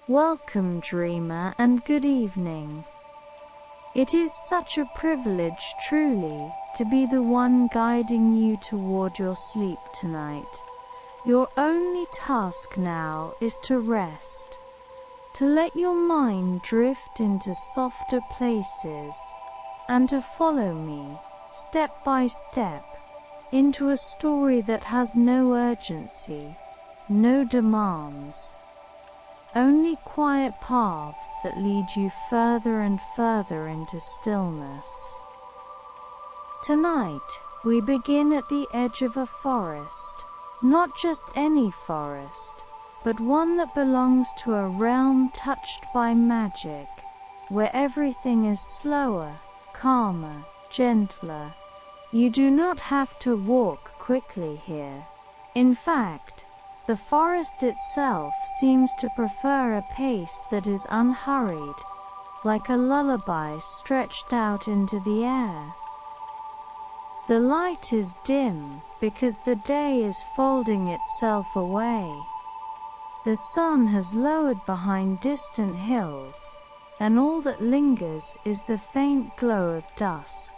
Welcome, dreamer, and good evening. It is such a privilege, truly, to be the one guiding you toward your sleep tonight. Your only task now is to rest, to let your mind drift into softer places, and to follow me, step by step, into a story that has no urgency, no demands, only quiet paths that lead you further and further into stillness. Tonight, we begin at the edge of a forest, not just any forest, but one that belongs to a realm touched by magic, where everything is slower, calmer, gentler. You do not have to walk quickly here. In fact, the forest itself seems to prefer a pace that is unhurried, like a lullaby stretched out into the air. The light is dim because the day is folding itself away. The sun has lowered behind distant hills, and all that lingers is the faint glow of dusk,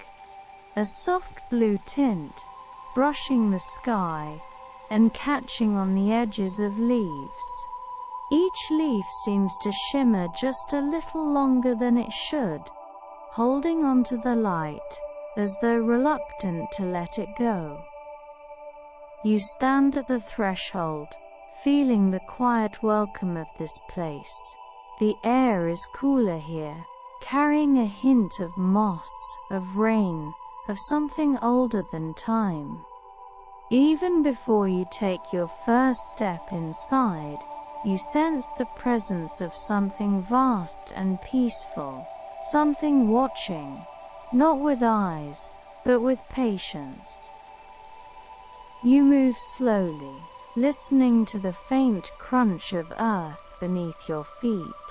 a soft blue tint brushing the sky and catching on the edges of leaves. Each leaf seems to shimmer just a little longer than it should, holding onto the light, as though reluctant to let it go. You stand at the threshold, feeling the quiet welcome of this place. The air is cooler here, carrying a hint of moss, of rain, of something older than time. Even before you take your first step inside, you sense the presence of something vast and peaceful, something watching, not with eyes, but with patience. You move slowly, listening to the faint crunch of earth beneath your feet.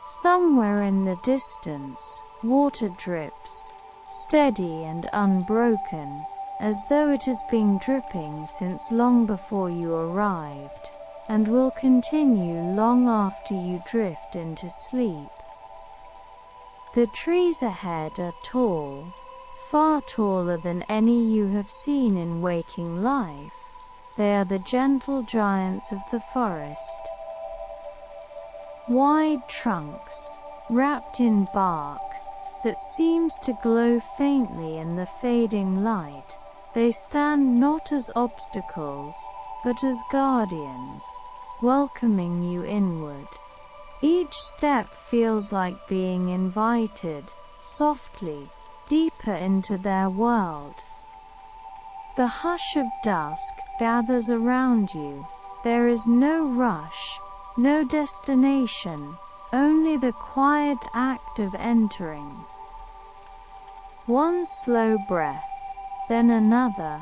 Somewhere in the distance, water drips, steady and unbroken, as though it has been dripping since long before you arrived, and will continue long after you drift into sleep. The trees ahead are tall, far taller than any you have seen in waking life. They are the gentle giants of the forest. Wide trunks, wrapped in bark, that seems to glow faintly in the fading light. They stand not as obstacles, but as guardians, welcoming you inward. Each step feels like being invited, softly, deeper into their world. The hush of dusk gathers around you. There is no rush, no destination, only the quiet act of entering. One slow breath, then another,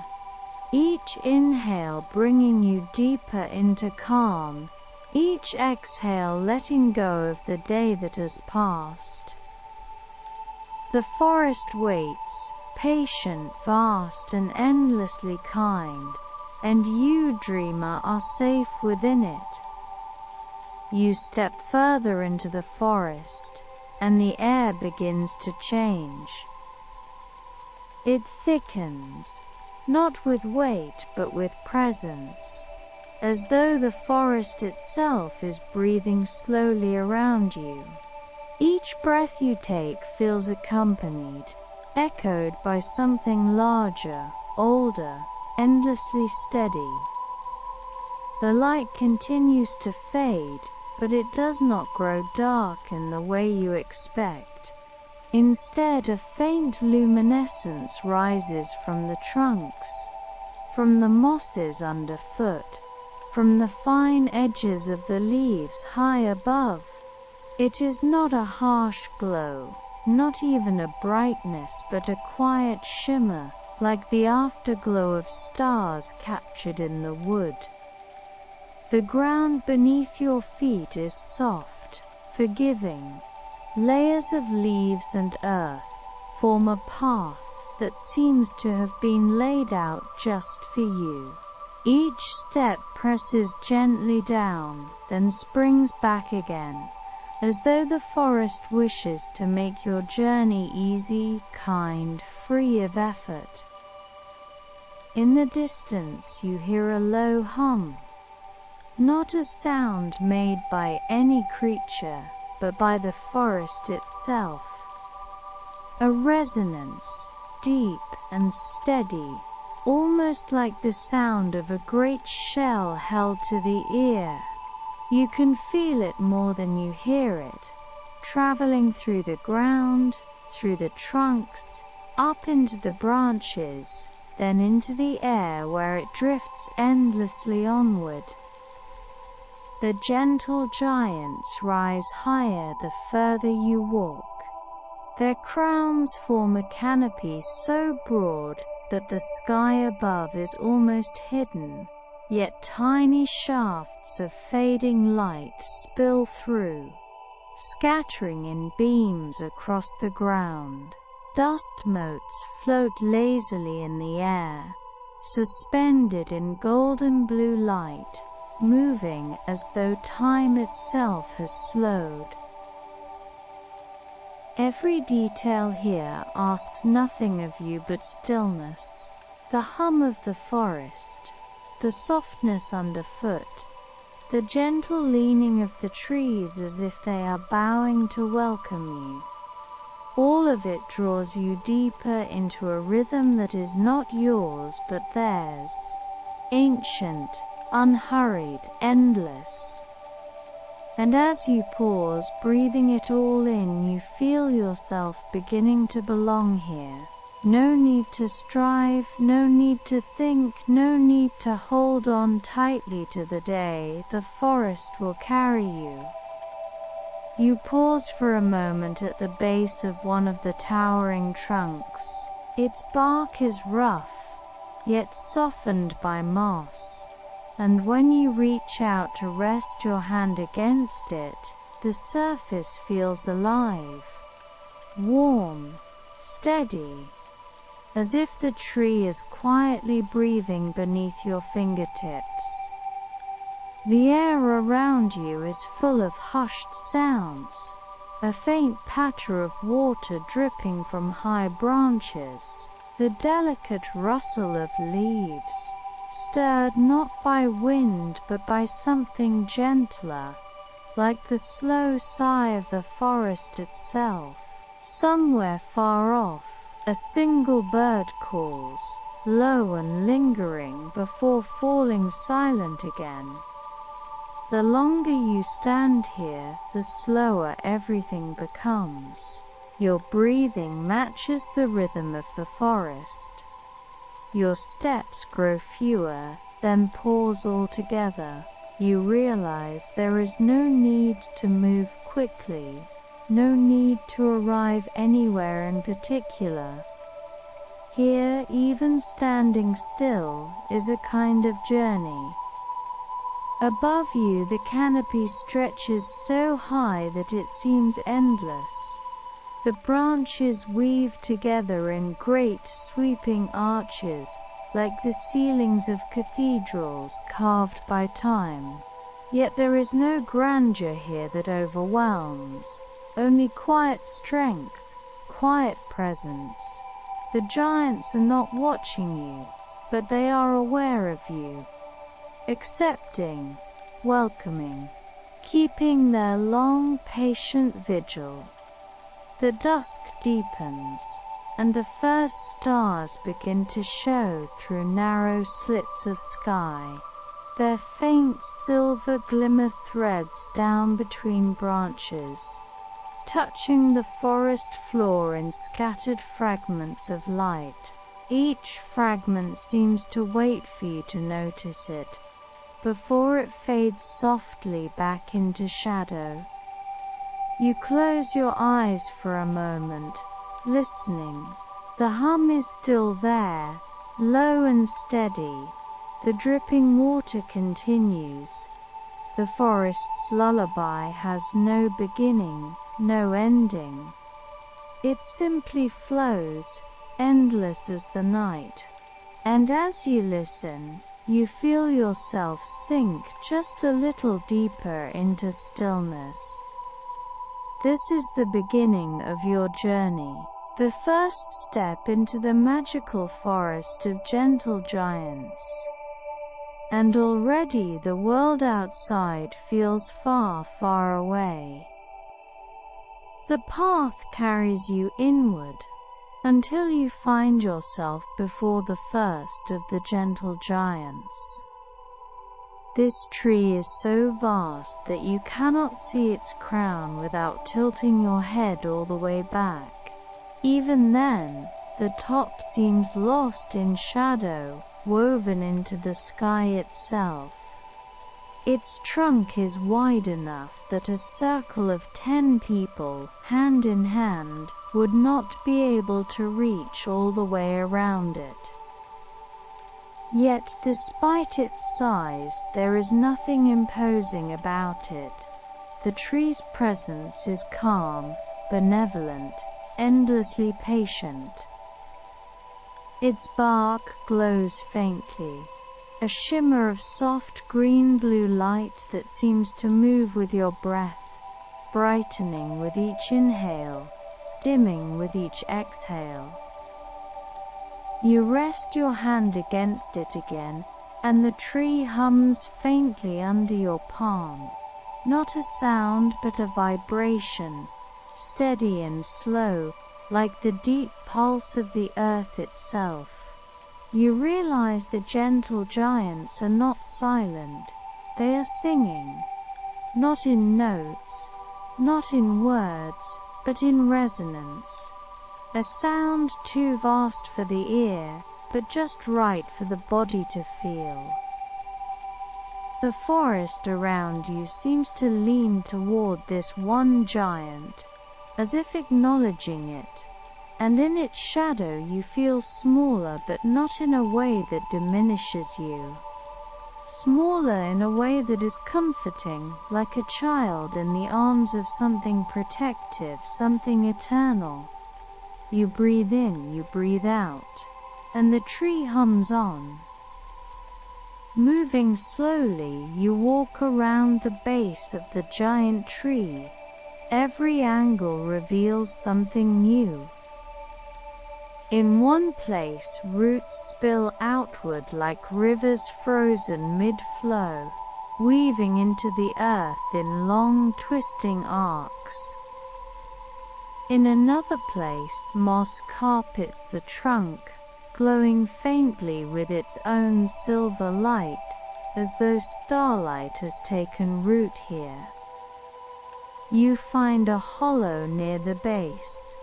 each inhale bringing you deeper into calm, each exhale letting go of the day that has passed. The forest waits, patient, vast, and endlessly kind, and you, dreamer, are safe within it. You step further into the forest, and the air begins to change. It thickens, not with weight but with presence, as though the forest itself is breathing slowly around you. Each breath you take feels accompanied, echoed by something larger, older, endlessly steady. The light continues to fade, but it does not grow dark in the way you expect. Instead, a faint luminescence rises from the trunks, from the mosses underfoot, from the fine edges of the leaves high above. It is not a harsh glow, not even a brightness, but a quiet shimmer, like the afterglow of stars captured in the wood. The ground beneath your feet is soft, forgiving. Layers of leaves and earth form a path that seems to have been laid out just for you. Each step presses gently down, then springs back again, as though the forest wishes to make your journey easy, kind, free of effort. In the distance you hear a low hum, not a sound made by any creature, but by the forest itself. A resonance, deep and steady, almost like the sound of a great shell held to the ear. You can feel it more than you hear it, traveling through the ground, through the trunks, up into the branches, then into the air where it drifts endlessly onward. The gentle giants rise higher the further you walk. Their crowns form a canopy so broad that the sky above is almost hidden, yet tiny shafts of fading light spill through, scattering in beams across the ground. Dust motes float lazily in the air, suspended in golden blue light, moving as though time itself has slowed. Every detail here asks nothing of you but stillness. The hum of the forest, the softness underfoot, the gentle leaning of the trees as if they are bowing to welcome you. All of it draws you deeper into a rhythm that is not yours but theirs. Ancient, unhurried, endless. And as you pause, breathing it all in, you feel yourself beginning to belong here. No need to strive, no need to think, no need to hold on tightly to the day. The forest will carry you. You pause for a moment at the base of one of the towering trunks. Its bark is rough, yet softened by moss. And when you reach out to rest your hand against it, the surface feels alive, warm, steady, as if the tree is quietly breathing beneath your fingertips. The air around you is full of hushed sounds, a faint patter of water dripping from high branches, the delicate rustle of leaves, stirred not by wind but by something gentler, like the slow sigh of the forest itself. Somewhere far off, a single bird calls, low and lingering before falling silent again. The longer you stand here, the slower everything becomes. Your breathing matches the rhythm of the forest. Your steps grow fewer, then pause altogether. You realize there is no need to move quickly, no need to arrive anywhere in particular. Here, even standing still is a kind of journey. Above you, the canopy stretches so high that it seems endless. The branches weave together in great sweeping arches, like the ceilings of cathedrals carved by time. Yet there is no grandeur here that overwhelms, only quiet strength, quiet presence. The giants are not watching you, but they are aware of you, accepting, welcoming, keeping their long, patient vigil. The dusk deepens, and the first stars begin to show through narrow slits of sky. Their faint silver glimmer threads down between branches, touching the forest floor in scattered fragments of light. Each fragment seems to wait for you to notice it, before it fades softly back into shadow. You close your eyes for a moment, listening. The hum is still there, low and steady. The dripping water continues. The forest's lullaby has no beginning, no ending. It simply flows, endless as the night. And as you listen, you feel yourself sink just a little deeper into stillness. This is the beginning of your journey, the first step into the magical forest of gentle giants. And already the world outside feels far, far away. The path carries you inward, until you find yourself before the first of the gentle giants. This tree is so vast that you cannot see its crown without tilting your head all the way back. Even then, the top seems lost in shadow, woven into the sky itself. Its trunk is wide enough that a circle of 10 people, hand in hand, would not be able to reach all the way around it. Yet, despite its size, there is nothing imposing about it. The tree's presence is calm, benevolent, endlessly patient. Its bark glows faintly, a shimmer of soft green-blue light that seems to move with your breath, brightening with each inhale, dimming with each exhale. You rest your hand against it again, and the tree hums faintly under your palm. Not a sound but a vibration, steady and slow, like the deep pulse of the earth itself. You realize the gentle giants are not silent, they are singing. Not in notes, not in words, but in resonance. A sound too vast for the ear, but just right for the body to feel. The forest around you seems to lean toward this one giant, as if acknowledging it, and in its shadow you feel smaller, but not in a way that diminishes you. Smaller in a way that is comforting, like a child in the arms of something protective, something eternal. You breathe in, you breathe out, and the tree hums on. Moving slowly, you walk around the base of the giant tree. Every angle reveals something new. In one place, roots spill outward like rivers frozen mid-flow, weaving into the earth in long twisting arcs. In another place, moss carpets the trunk, glowing faintly with its own silver light, as though starlight has taken root here. You find a hollow near the base.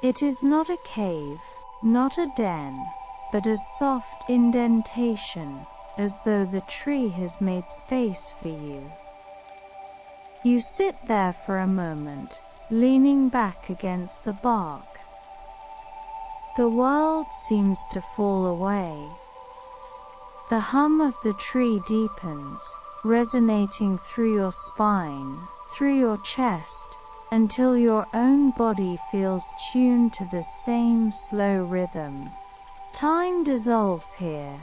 It is not a cave, not a den, but a soft indentation, as though the tree has made space for you. You sit there for a moment, leaning back against the bark. The world seems to fall away. The hum of the tree deepens, resonating through your spine, through your chest, until your own body feels tuned to the same slow rhythm. Time dissolves here.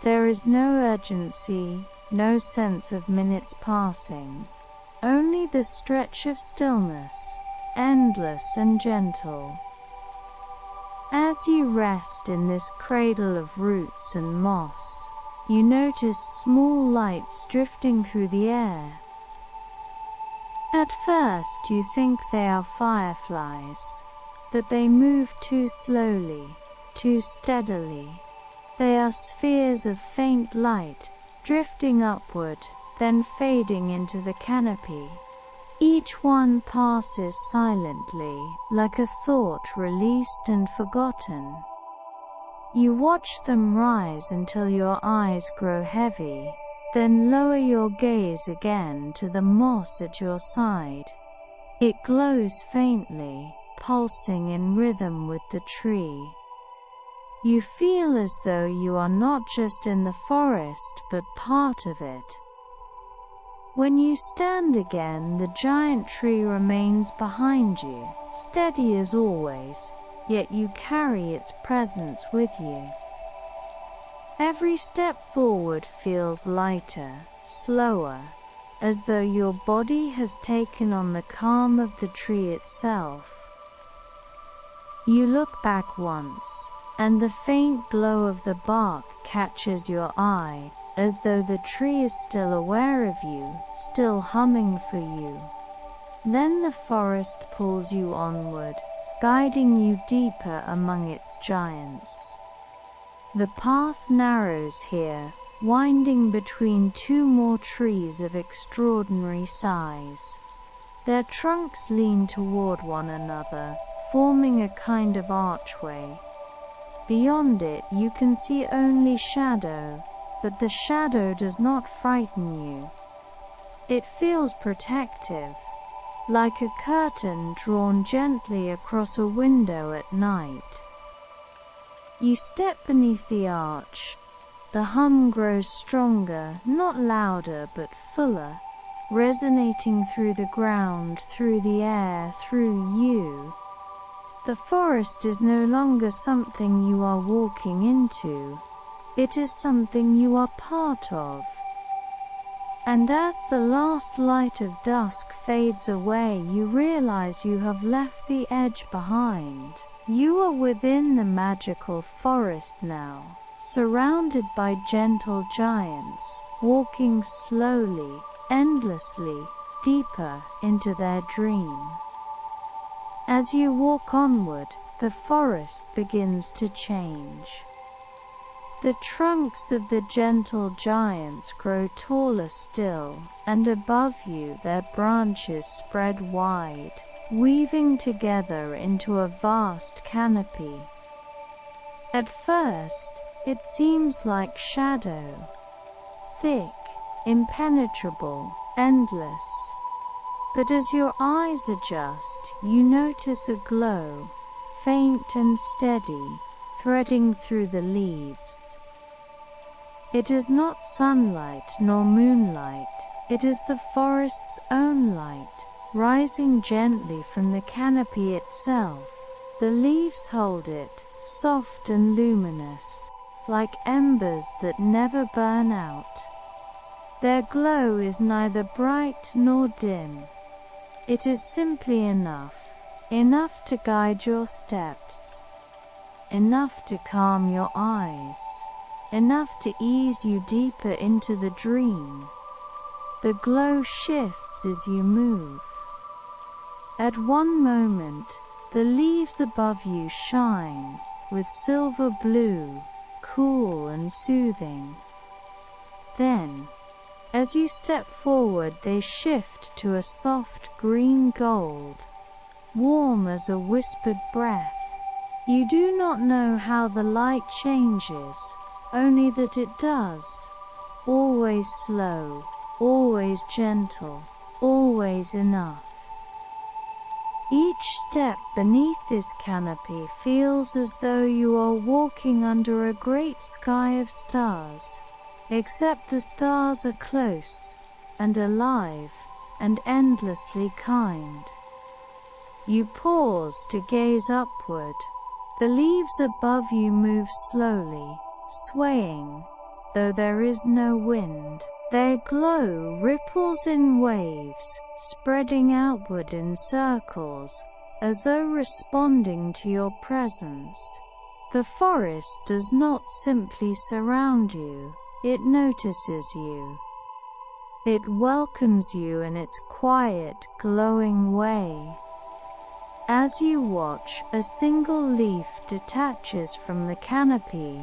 There is no urgency, no sense of minutes passing. Only the stretch of stillness, endless and gentle. As you rest in this cradle of roots and moss, you notice small lights drifting through the air. At first you think they are fireflies, that they move too slowly, too steadily. They are spheres of faint light, drifting upward, then fading into the canopy. Each one passes silently, like a thought released and forgotten. You watch them rise until your eyes grow heavy, then lower your gaze again to the moss at your side. It glows faintly, pulsing in rhythm with the tree. You feel as though you are not just in the forest but part of it. When you stand again, the giant tree remains behind you, steady as always, yet you carry its presence with you. Every step forward feels lighter, slower, as though your body has taken on the calm of the tree itself. You look back once, and the faint glow of the bark catches your eye, as though the tree is still aware of you, still humming for you. Then the forest pulls you onward, guiding you deeper among its giants. The path narrows here, winding between two more trees of extraordinary size. Their trunks lean toward one another, forming a kind of archway. Beyond it you can see only shadow, but the shadow does not frighten you. It feels protective, like a curtain drawn gently across a window at night. You step beneath the arch. The hum grows stronger, not louder but fuller, resonating through the ground, through the air, through you. The forest is no longer something you are walking into. It is something you are part of. And as the last light of dusk fades away, you realize you have left the edge behind. You are within the magical forest now, surrounded by gentle giants, walking slowly, endlessly, deeper into their dream. As you walk onward, the forest begins to change. The trunks of the gentle giants grow taller still, and above you their branches spread wide, weaving together into a vast canopy. At first, it seems like shadow, thick, impenetrable, endless. But as your eyes adjust, you notice a glow, faint and steady, threading through the leaves. It is not sunlight nor moonlight, it is the forest's own light, rising gently from the canopy itself. The leaves hold it, soft and luminous, like embers that never burn out. Their glow is neither bright nor dim. It is simply enough to guide your steps, enough to calm your eyes, enough to ease you deeper into the dream. The glow shifts as you move. At one moment, the leaves above you shine with silver blue, cool and soothing. Then, as you step forward, they shift to a soft green gold, warm as a whispered breath. You do not know how the light changes, only that it does. Always slow, always gentle, always enough. Each step beneath this canopy feels as though you are walking under a great sky of stars. Except the stars are close, and alive, and endlessly kind. You pause to gaze upward. The leaves above you move slowly, swaying, though there is no wind. Their glow ripples in waves, spreading outward in circles, as though responding to your presence. The forest does not simply surround you. It notices you. It welcomes you in its quiet, glowing way. As you watch, a single leaf detaches from the canopy.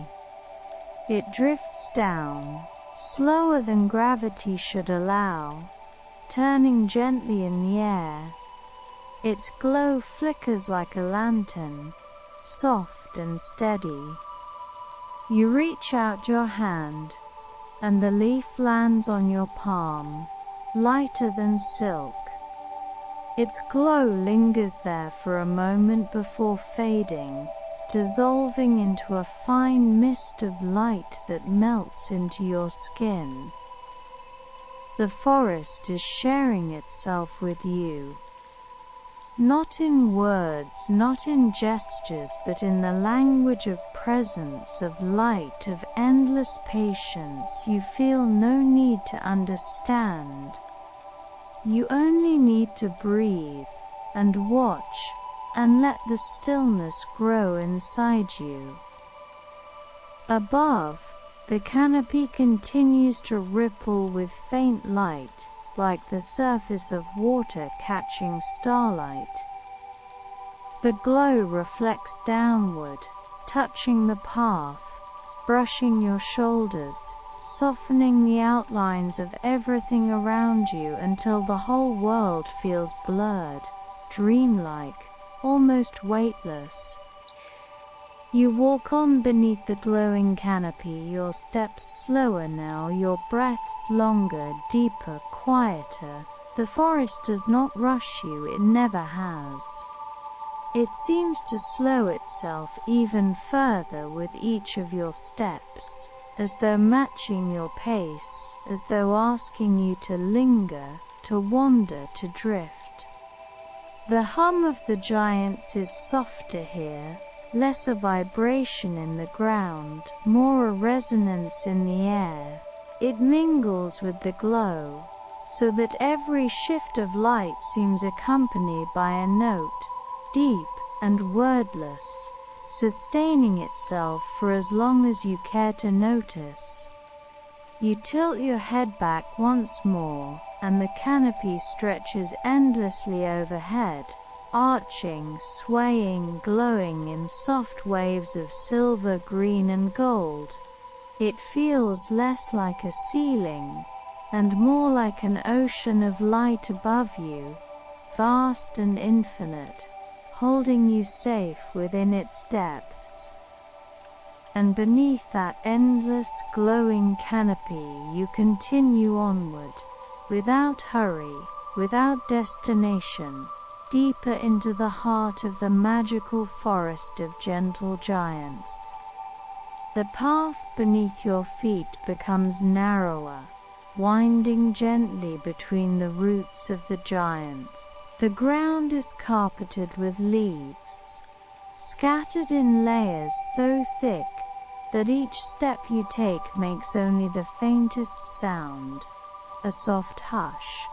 It drifts down, slower than gravity should allow, turning gently in the air. Its glow flickers like a lantern, soft and steady. You reach out your hand, and the leaf lands on your palm, lighter than silk. Its glow lingers there for a moment before fading, dissolving into a fine mist of light that melts into your skin. The forest is sharing itself with you. Not in words, not in gestures, but in the language of presence, of light, of endless patience. You feel no need to understand. You only need to breathe, and watch, and let the stillness grow inside you. Above, the canopy continues to ripple with faint light, like the surface of water catching starlight. The glow reflects downward, touching the path, brushing your shoulders, softening the outlines of everything around you until the whole world feels blurred, dreamlike, almost weightless. You walk on beneath the glowing canopy, your steps slower now, your breaths longer, deeper, quieter. The forest does not rush you, it never has. It seems to slow itself even further with each of your steps, as though matching your pace, as though asking you to linger, to wander, to drift. The hum of the giants is softer here, less a vibration in the ground, more a resonance in the air. It mingles with the glow, so that every shift of light seems accompanied by a note, deep and wordless, sustaining itself for as long as you care to notice. You tilt your head back once more, and the canopy stretches endlessly overhead, arching, swaying, glowing in soft waves of silver, green and gold. It feels less like a ceiling, and more like an ocean of light above you, vast and infinite, holding you safe within its depths. And beneath that endless, glowing canopy you continue onward, without hurry, without destination, deeper into the heart of the magical forest of gentle giants. The path beneath your feet becomes narrower, winding gently between the roots of the giants. The ground is carpeted with leaves, scattered in layers so thick that each step you take makes only the faintest sound, a soft hush,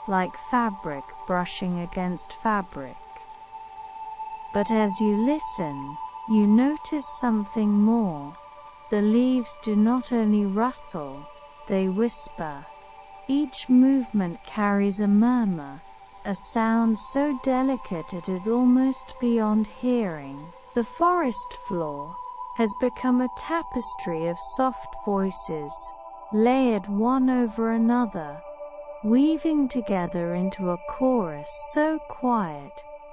like fabric brushing against fabric. But as you listen, you notice something more. The leaves do not only rustle, they whisper. Each movement carries a murmur, a sound so delicate it is almost beyond hearing. The forest floor has become a tapestry of soft voices, layered one over another, weaving together into a chorus so quiet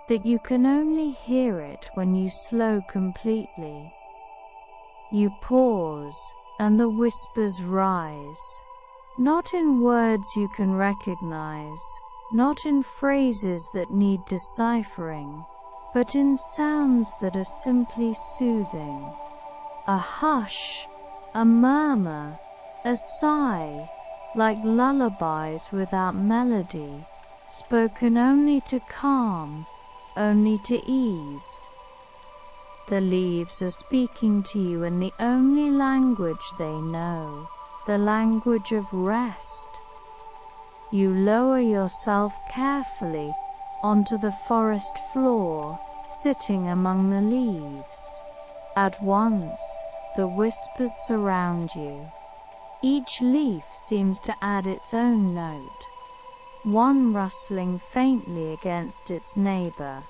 that you can only hear it when you slow completely. You pause, and the whispers rise, not in words you can recognize, not in phrases that need deciphering, but in sounds that are simply soothing. A hush, a murmur, a sigh, like lullabies without melody, spoken only to calm, only to ease. The leaves are speaking to you in the only language they know, the language of rest. You lower yourself carefully onto the forest floor, sitting among the leaves. At once, the whispers surround you. Each leaf seems to add its own note, one rustling faintly against its neighbor,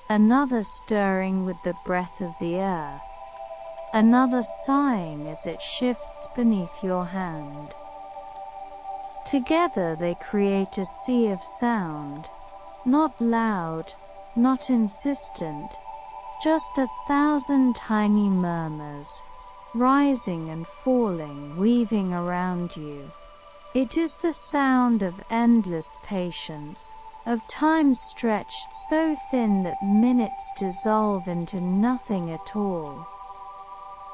another stirring with the breath of the earth, another sighing as it shifts beneath your hand. Together they create a sea of sound, not loud, not insistent, just 1,000 tiny murmurs, rising and falling, weaving around you. It is the sound of endless patience, of time stretched so thin that minutes dissolve into nothing at all.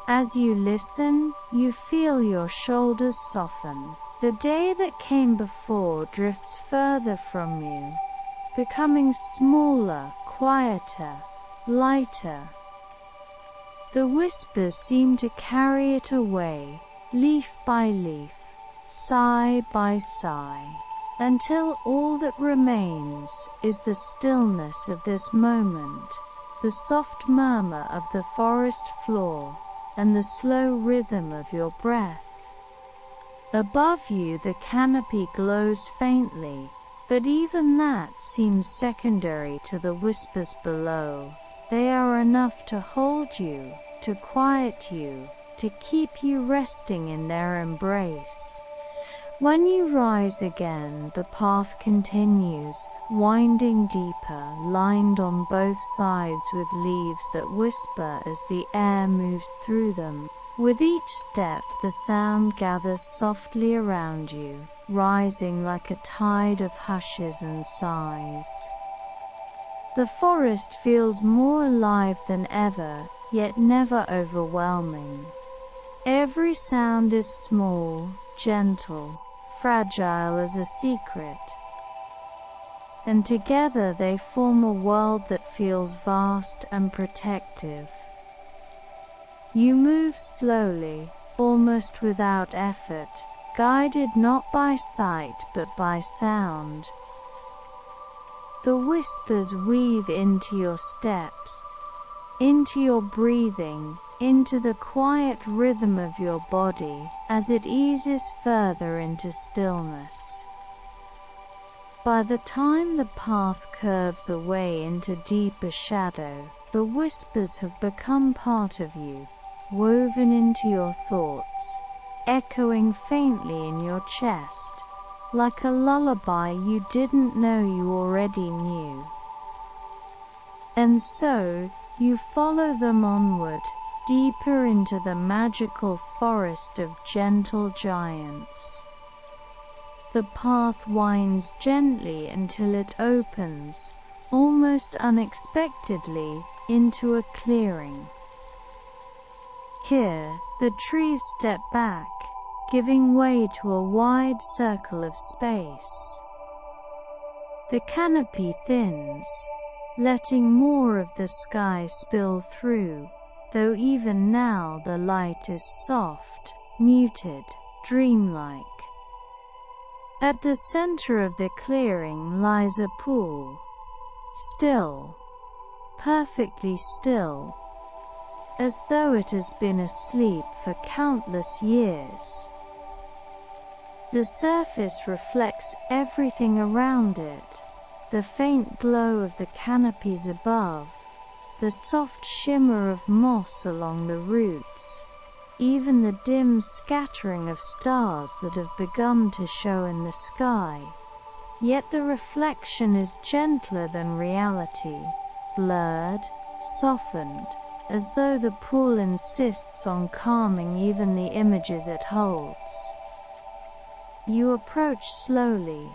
As you listen, you feel your shoulders soften. The day that came before drifts further from you. becoming smaller, quieter, lighter. The whispers seem to carry it away, leaf by leaf, sigh by sigh, until all that remains is the stillness of this moment, the soft murmur of the forest floor, and the slow rhythm of your breath. Above you the canopy glows faintly, but even that seems secondary to the whispers below. They are enough to hold you, to quiet you, to keep you resting in their embrace. When you rise again, the path continues, winding deeper, lined on both sides with leaves that whisper as the air moves through them. With each step, the sound gathers softly around you, rising like a tide of hushes and sighs. The forest feels more alive than ever, yet never overwhelming. Every sound is small, gentle, fragile as a secret, and together they form a world that feels vast and protective. You move slowly, almost without effort, guided not by sight but by sound. The whispers weave into your steps, into your breathing, into the quiet rhythm of your body, as it eases further into stillness. By the time the path curves away into deeper shadow, the whispers have become part of you, woven into your thoughts, echoing faintly in your chest, like a lullaby you didn't know you already knew. And so, you follow them onward, deeper into the magical forest of gentle giants. The path winds gently until it opens, almost unexpectedly, into a clearing. Here, the trees step back, giving way to a wide circle of space. The canopy thins, letting more of the sky spill through, though even now the light is soft, muted, dreamlike. At the center of the clearing lies a pool, still, perfectly still, as though it has been asleep for countless years. The surface reflects everything around it, the faint glow of the canopies above, the soft shimmer of moss along the roots, even the dim scattering of stars that have begun to show in the sky. Yet the reflection is gentler than reality, blurred, softened, as though the pool insists on calming even the images it holds. You approach slowly,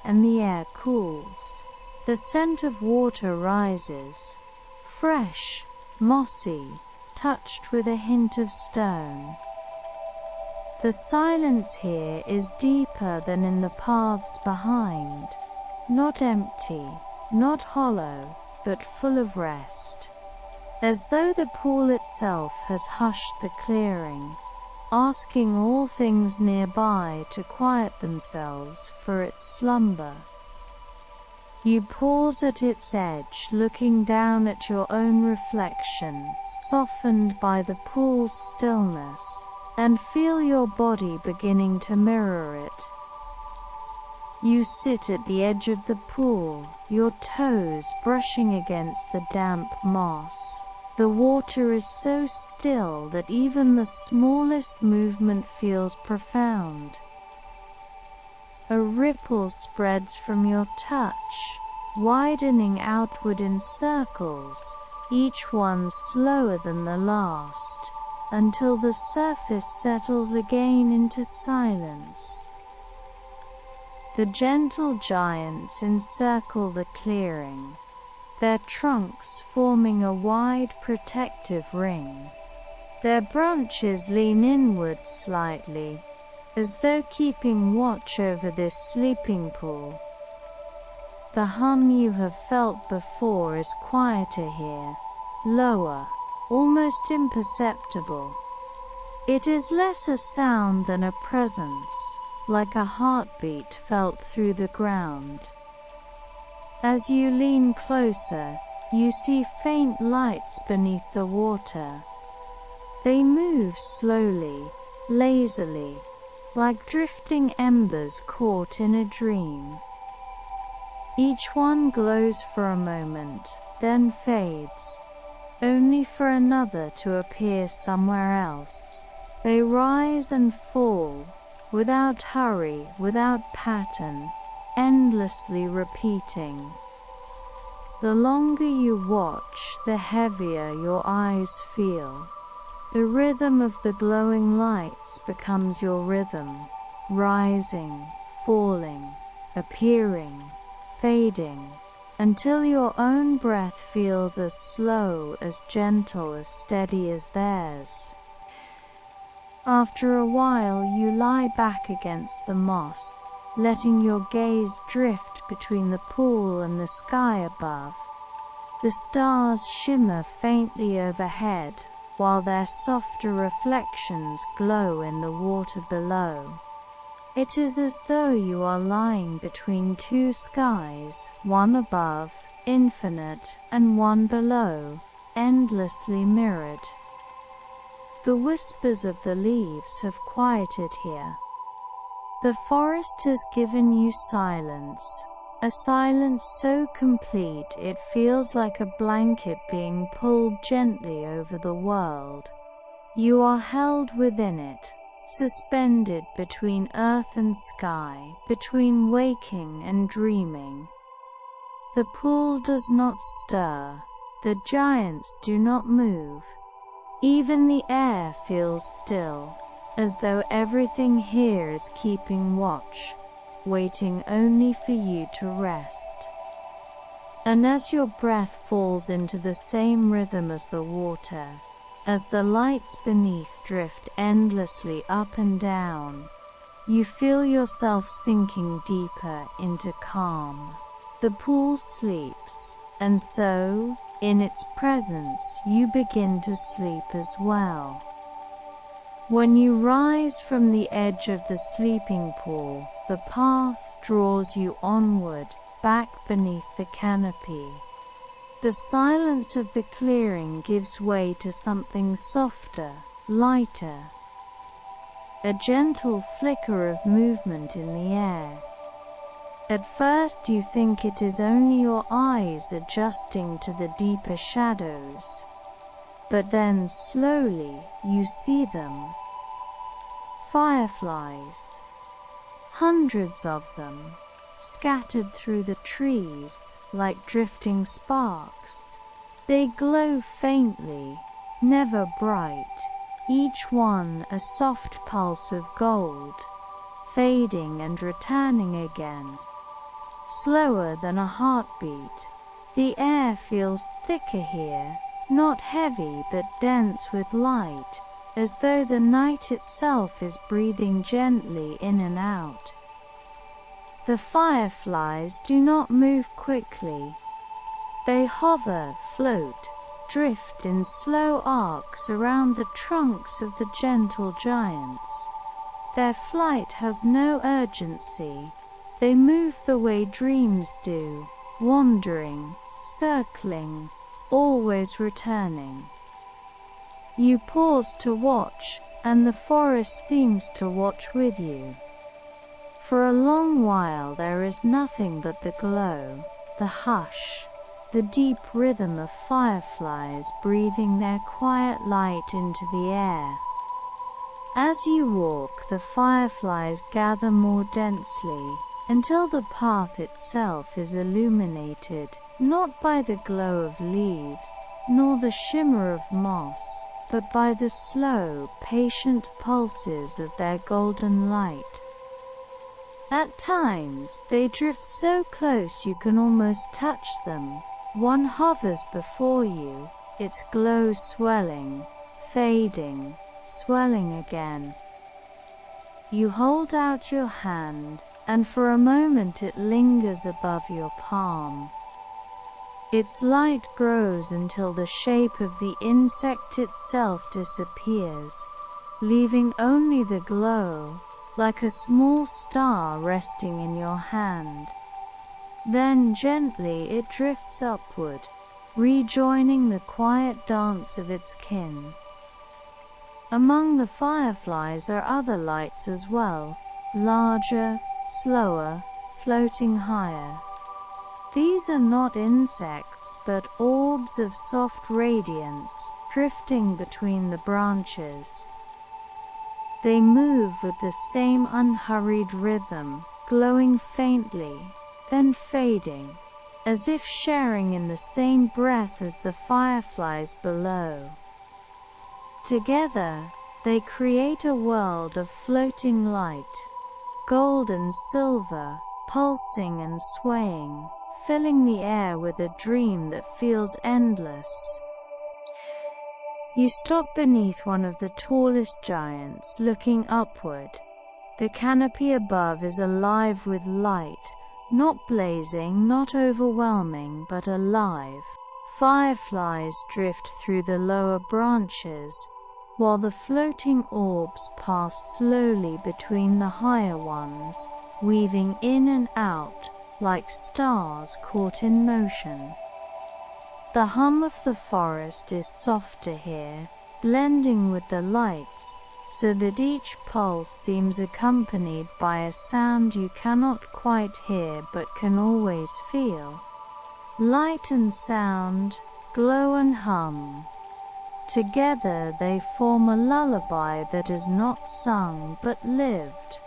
and the air cools. The scent of water rises, fresh, mossy, touched with a hint of stone. The silence here is deeper than in the paths behind, not empty, not hollow, but full of rest, as though the pool itself has hushed the clearing, asking all things nearby to quiet themselves for its slumber. You pause at its edge, looking down at your own reflection, softened by the pool's stillness, and feel your body beginning to mirror it. You sit at the edge of the pool, your toes brushing against the damp moss. The water is so still that even the smallest movement feels profound. A ripple spreads from your touch, widening outward in circles, each one slower than the last, until the surface settles again into silence. The gentle giants encircle the clearing, their trunks forming a wide protective ring. Their branches lean inward slightly, as though keeping watch over this sleeping pool. The hum you have felt before is quieter here, lower, almost imperceptible. It is less a sound than a presence, like a heartbeat felt through the ground. As you lean closer, you see faint lights beneath the water. They move slowly, lazily, like drifting embers caught in a dream. Each one glows for a moment, then fades, only for another to appear somewhere else. They rise and fall, without hurry, without pattern, endlessly repeating. The longer you watch, the heavier your eyes feel. The rhythm of the glowing lights becomes your rhythm, rising, falling, appearing, fading, until your own breath feels as slow, as gentle, as steady as theirs. After a while you lie back against the moss, letting your gaze drift between the pool and the sky above. The stars shimmer faintly overhead, while their softer reflections glow in the water below. It is as though you are lying between two skies, one above, infinite, and one below, endlessly mirrored. The whispers of the leaves have quieted here. The forest has given you silence, a silence so complete it feels like a blanket being pulled gently over the world. You are held within it, suspended between earth and sky, between waking and dreaming. The pool does not stir, the giants do not move. Even the air feels still, as though everything here is keeping watch, waiting only for you to rest. And as your breath falls into the same rhythm as the water, as the lights beneath drift endlessly up and down, you feel yourself sinking deeper into calm. The pool sleeps, and so, in its presence, you begin to sleep as well. When you rise from the edge of the sleeping pool, the path draws you onward, back beneath the canopy. The silence of the clearing gives way to something softer, lighter. A gentle flicker of movement in the air. At first you think it is only your eyes adjusting to the deeper shadows. But then slowly you see them. Fireflies. Hundreds of them, scattered through the trees, like drifting sparks. They glow faintly, never bright, each one a soft pulse of gold, fading and returning again. Slower than a heartbeat. The air feels thicker here, not heavy but dense with light, as though the night itself is breathing gently in and out. The fireflies do not move quickly. They hover, float, drift in slow arcs around the trunks of the gentle giants. Their flight has no urgency. They move the way dreams do, wandering, circling, always returning. You pause to watch, and the forest seems to watch with you. For a long while there is nothing but the glow, the hush, the deep rhythm of fireflies breathing their quiet light into the air. As you walk, the fireflies gather more densely, until the path itself is illuminated, not by the glow of leaves, nor the shimmer of moss, but by the slow, patient pulses of their golden light. At times, they drift so close you can almost touch them. One hovers before you, its glow swelling, fading, swelling again. You hold out your hand, and for a moment it lingers above your palm. Its light grows until the shape of the insect itself disappears, leaving only the glow, like a small star resting in your hand. Then gently it drifts upward, rejoining the quiet dance of its kin. Among the fireflies are other lights as well, larger, slower, floating higher. These are not insects but orbs of soft radiance, drifting between the branches. They move with the same unhurried rhythm, glowing faintly, then fading, as if sharing in the same breath as the fireflies below. Together, they create a world of floating light, gold and silver, pulsing and swaying, filling the air with a dream that feels endless. You stop beneath one of the tallest giants, looking upward. The canopy above is alive with light, not blazing, not overwhelming, but alive. Fireflies drift through the lower branches, while the floating orbs pass slowly between the higher ones, weaving in and out, like stars caught in motion. The hum of the forest is soft to hear, blending with the lights, so that each pulse seems accompanied by a sound you cannot quite hear but can always feel. Light and sound, glow and hum. Together they form a lullaby that is not sung but lived.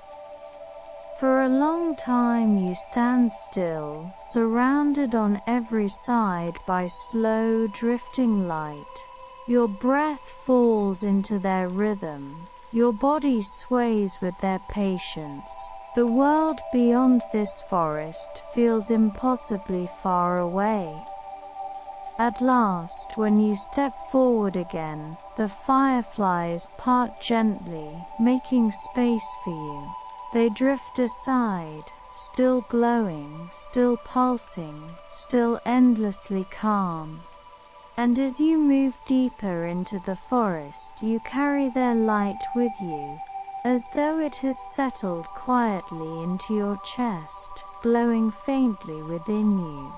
For a long time you stand still, surrounded on every side by slow drifting light. Your breath falls into their rhythm, your body sways with their patience. The world beyond this forest feels impossibly far away. At last, when you step forward again, the fireflies part gently, making space for you. They drift aside, still glowing, still pulsing, still endlessly calm. And as you move deeper into the forest, you carry their light with you, as though it has settled quietly into your chest, glowing faintly within you.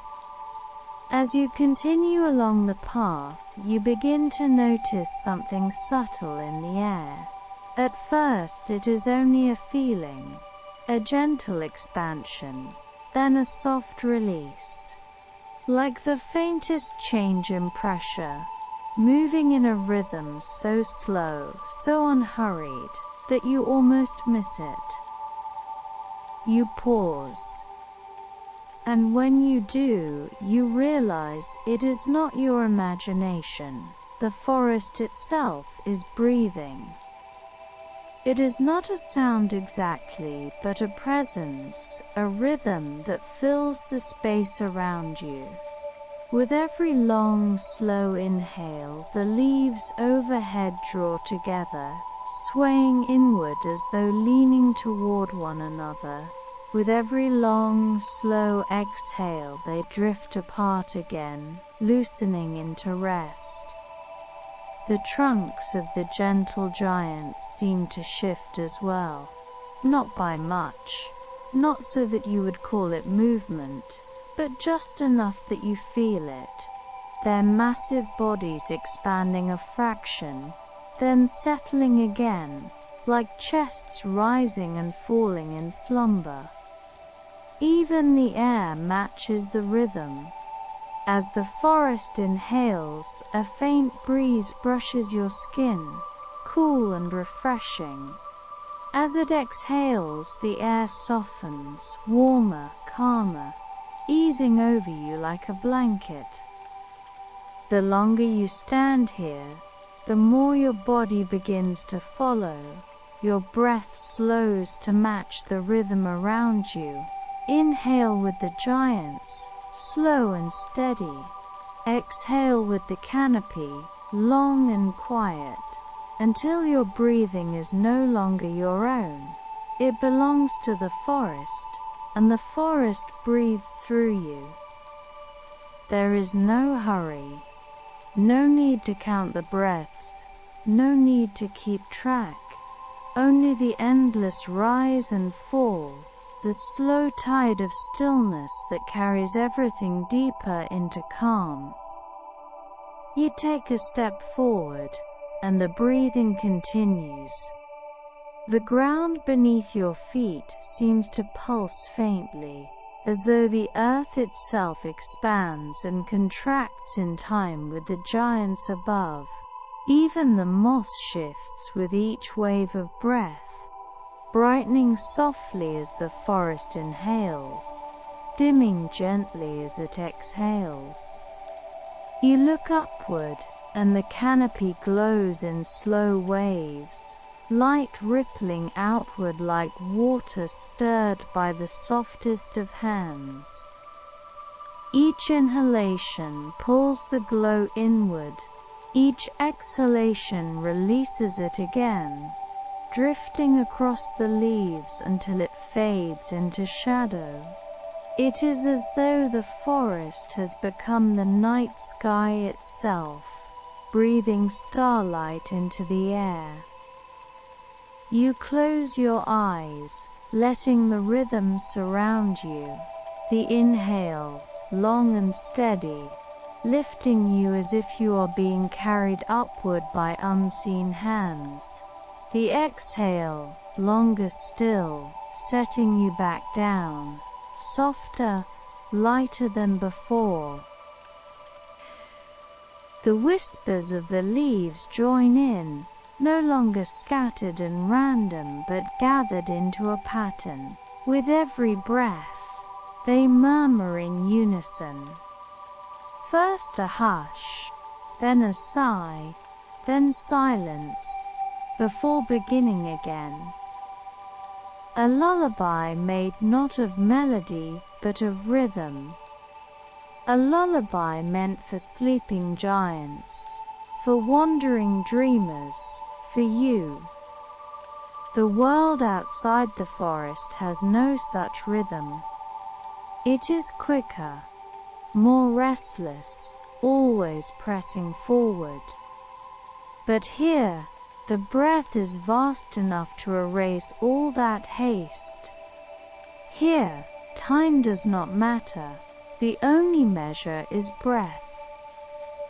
As you continue along the path, you begin to notice something subtle in the air. At first it is only a feeling, a gentle expansion, then a soft release. Like the faintest change in pressure, moving in a rhythm so slow, so unhurried, that you almost miss it. You pause. And when you do, you realize it is not your imagination. The forest itself is breathing. It is not a sound exactly, but a presence, a rhythm that fills the space around you. With every long, slow inhale, the leaves overhead draw together, swaying inward as though leaning toward one another. With every long, slow exhale, they drift apart again, loosening into rest. The trunks of the gentle giants seem to shift as well. Not by much, not so that you would call it movement, but just enough that you feel it. Their massive bodies expanding a fraction, then settling again, like chests rising and falling in slumber. Even the air matches the rhythm. As the forest inhales, a faint breeze brushes your skin, cool and refreshing. As it exhales, the air softens, warmer, calmer, easing over you like a blanket. The longer you stand here, the more your body begins to follow. Your breath slows to match the rhythm around you. Inhale with the giants, slow and steady. Exhale with the canopy, long and quiet, until your breathing is no longer your own. It belongs to the forest, and the forest breathes through you. There is no hurry, no need to count the breaths, no need to keep track, only the endless rise and fall, the slow tide of stillness that carries everything deeper into calm. You take a step forward, and the breathing continues. The ground beneath your feet seems to pulse faintly, as though the earth itself expands and contracts in time with the giants above. Even the moss shifts with each wave of breath, brightening softly as the forest inhales, dimming gently as it exhales. You look upward, and the canopy glows in slow waves, light rippling outward like water stirred by the softest of hands. Each inhalation pulls the glow inward, each exhalation releases it again, drifting across the leaves until it fades into shadow. It is as though the forest has become the night sky itself, breathing starlight into the air. You close your eyes, letting the rhythm surround you. The inhale, long and steady, lifting you as if you are being carried upward by unseen hands. The exhale, longer still, setting you back down, softer, lighter than before. The whispers of the leaves join in, no longer scattered and random but gathered into a pattern. With every breath, they murmur in unison. First a hush, then a sigh, then silence, before beginning again. A lullaby made not of melody, but of rhythm. A lullaby meant for sleeping giants, for wandering dreamers, for you. The world outside the forest has no such rhythm. It is quicker, more restless, always pressing forward. But here, the breath is vast enough to erase all that haste. Here, time does not matter. The only measure is breath.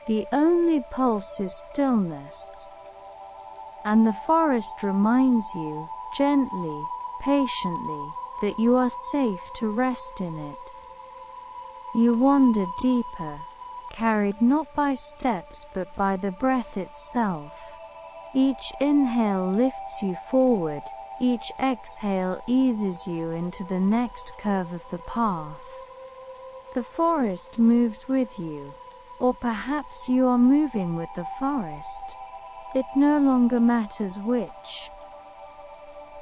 The only pulse is stillness. And the forest reminds you, gently, patiently, that you are safe to rest in it. You wander deeper, carried not by steps but by the breath itself. Each inhale lifts you forward, each exhale eases you into the next curve of the path. The forest moves with you, or perhaps you are moving with the forest. It no longer matters which.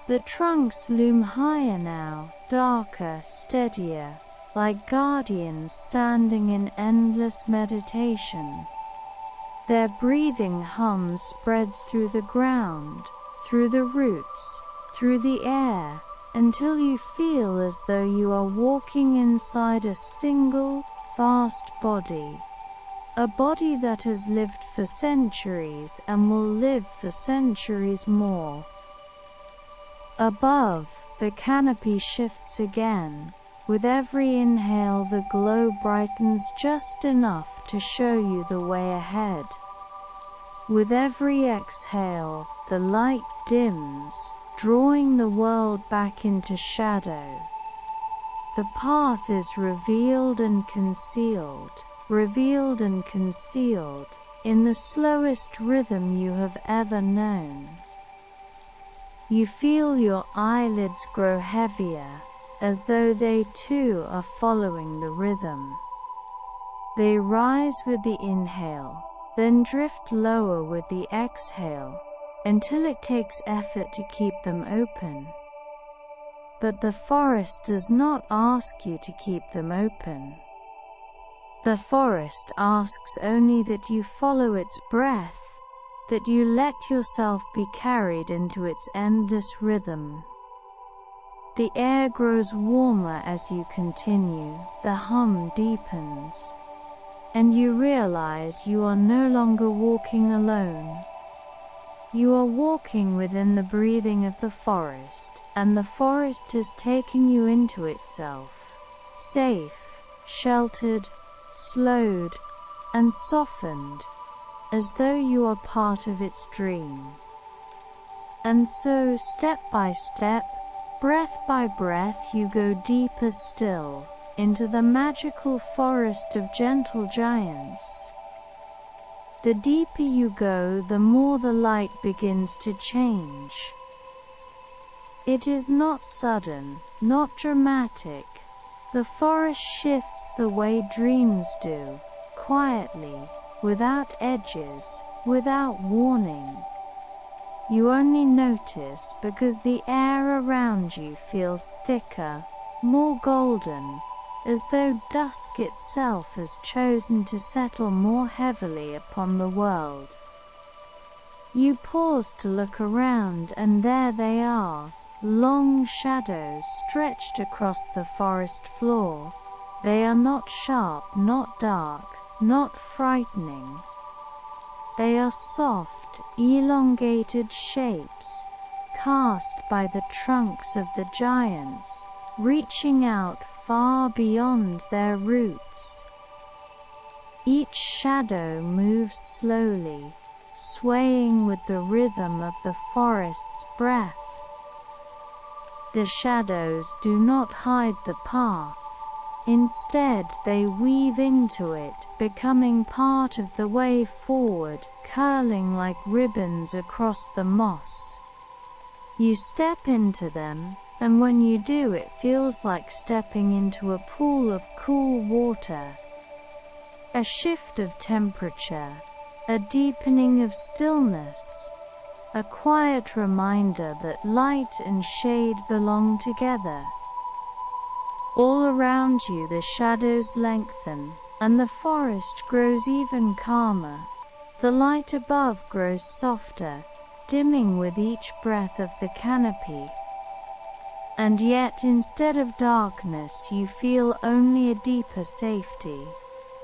The trunks loom higher now, darker, steadier, like guardians standing in endless meditation. Their breathing hum spreads through the ground, through the roots, through the air, until you feel as though you are walking inside a single, vast body. A body that has lived for centuries and will live for centuries more. Above, the canopy shifts again. With every inhale the glow brightens just enough to show you the way ahead. With every exhale, the light dims, drawing the world back into shadow. The path is revealed and concealed, in the slowest rhythm you have ever known. You feel your eyelids grow heavier, as though they too are following the rhythm. They rise with the inhale, then drift lower with the exhale, until it takes effort to keep them open. But the forest does not ask you to keep them open. The forest asks only that you follow its breath, that you let yourself be carried into its endless rhythm. The air grows warmer as you continue, the hum deepens, and you realize you are no longer walking alone. You are walking within the breathing of the forest, and the forest is taking you into itself, safe, sheltered, slowed, and softened, as though you are part of its dream. And so, step by step, breath by breath, you go deeper still, into the magical forest of gentle giants. The deeper you go, the more the light begins to change. It is not sudden, not dramatic. The forest shifts the way dreams do, quietly, without edges, without warning. You only notice because the air around you feels thicker, more golden, as though dusk itself has chosen to settle more heavily upon the world. You pause to look around, and there they are, long shadows stretched across the forest floor. They are not sharp, not dark, not frightening. They are soft, elongated shapes, cast by the trunks of the giants, reaching out far beyond their roots. Each shadow moves slowly, swaying with the rhythm of the forest's breath. The shadows do not hide the path. Instead, they weave into it, becoming part of the way forward, curling like ribbons across the moss. You step into them, and when you do, it feels like stepping into a pool of cool water. A shift of temperature, a deepening of stillness, a quiet reminder that light and shade belong together. All around you the shadows lengthen, and the forest grows even calmer. The light above grows softer, dimming with each breath of the canopy. And yet, instead of darkness, you feel only a deeper safety.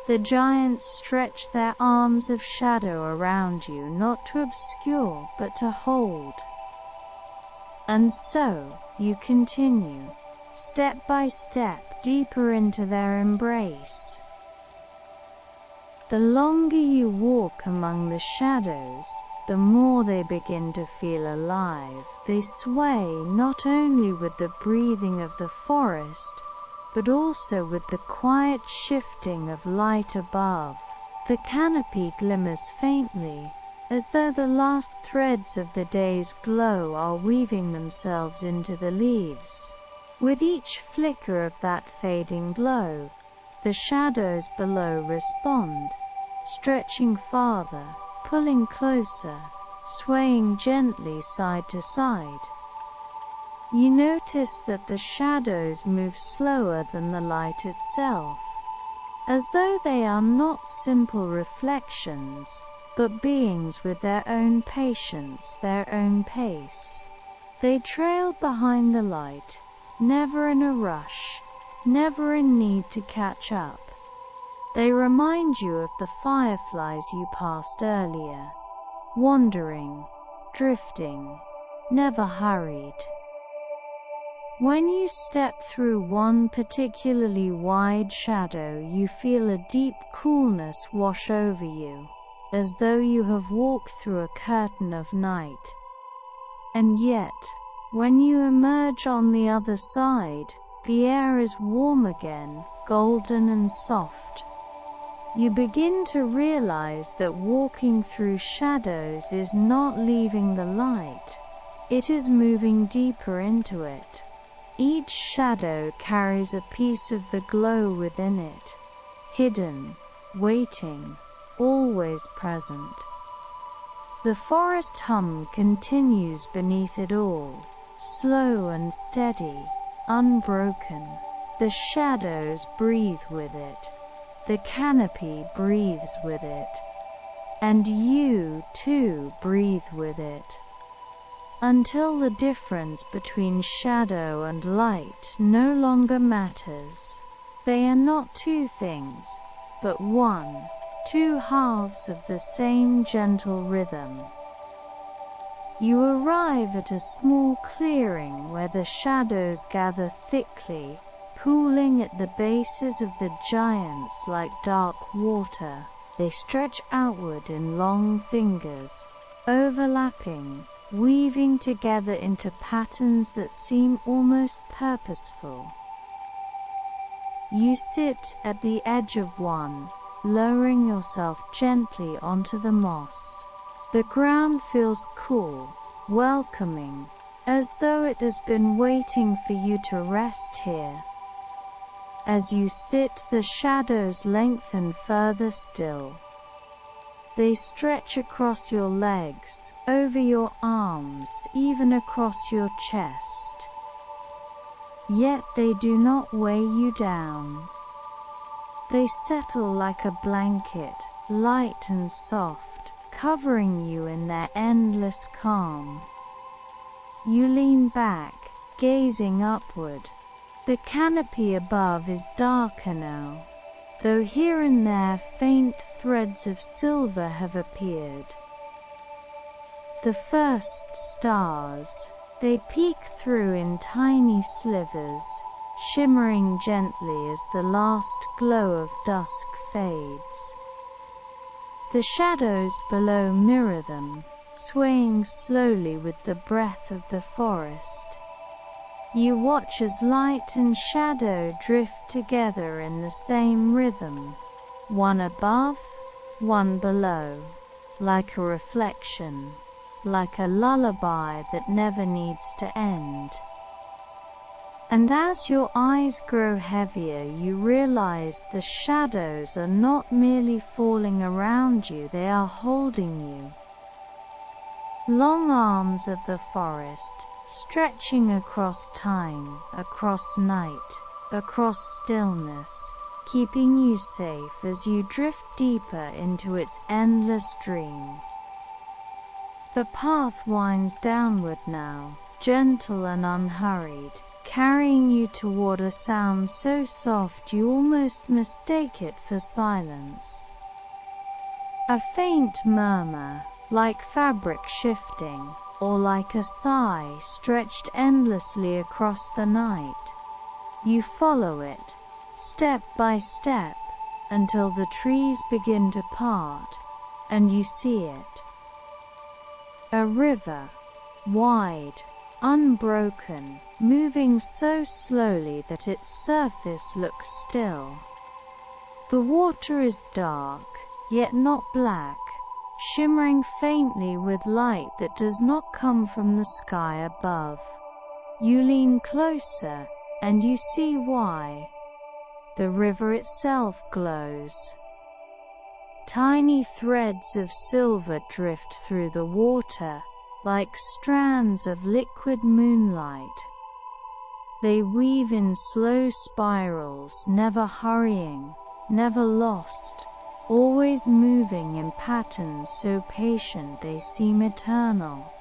The giants stretch their arms of shadow around you, not to obscure, but to hold. And so, you continue, step by step, deeper into their embrace. The longer you walk among the shadows, the more they begin to feel alive. They sway not only with the breathing of the forest, but also with the quiet shifting of light above. The canopy glimmers faintly, as though the last threads of the day's glow are weaving themselves into the leaves. With each flicker of that fading glow, the shadows below respond, stretching farther, pulling closer, swaying gently side to side. You notice that the shadows move slower than the light itself, as though they are not simple reflections, but beings with their own patience, their own pace. They trail behind the light, never in a rush, never in need to catch up. They remind you of the fireflies you passed earlier, wandering, drifting, never hurried. When you step through one particularly wide shadow, you feel a deep coolness wash over you, as though you have walked through a curtain of night. And yet, when you emerge on the other side, the air is warm again, golden and soft. You begin to realize that walking through shadows is not leaving the light, it is moving deeper into it. Each shadow carries a piece of the glow within it, hidden, waiting, always present. The forest hum continues beneath it all, slow and steady, unbroken. The shadows breathe with it. The canopy breathes with it. And you, too, breathe with it. until the difference between shadow and light no longer matters. They are not two things, but one, two halves of the same gentle rhythm. You arrive at a small clearing where the shadows gather thickly, pooling at the bases of the giants like dark water. They stretch outward in long fingers, overlapping, weaving together into patterns that seem almost purposeful. You sit at the edge of one, lowering yourself gently onto the moss. The ground feels cool, welcoming, as though it has been waiting for you to rest here. As you sit, the shadows lengthen further still. They stretch across your legs, over your arms, even across your chest. Yet they do not weigh you down. They settle like a blanket, light and soft, covering you in their endless calm. You lean back, gazing upward. The canopy above is darker now, though here and there faint threads of silver have appeared. The first stars, they peek through in tiny slivers, shimmering gently as the last glow of dusk fades. The shadows below mirror them, swaying slowly with the breath of the forest. You watch as light and shadow drift together in the same rhythm, one above, one below, like a reflection, like a lullaby that never needs to end. And as your eyes grow heavier, you realize the shadows are not merely falling around you, they are holding you. Long arms of the forest, stretching across time, across night, across stillness, keeping you safe as you drift deeper into its endless dream. The path winds downward now, gentle and unhurried, carrying you toward a sound so soft you almost mistake it for silence. A faint murmur, like fabric shifting, or like a sigh stretched endlessly across the night. You follow it, step by step, until the trees begin to part, and you see it. A river, wide, unbroken, moving so slowly that its surface looks still. The water is dark, yet not black, shimmering faintly with light that does not come from the sky above. You lean closer, and you see why. The river itself glows. Tiny threads of silver drift through the water, like strands of liquid moonlight. They weave in slow spirals, never hurrying, never lost, always moving in patterns so patient they seem eternal.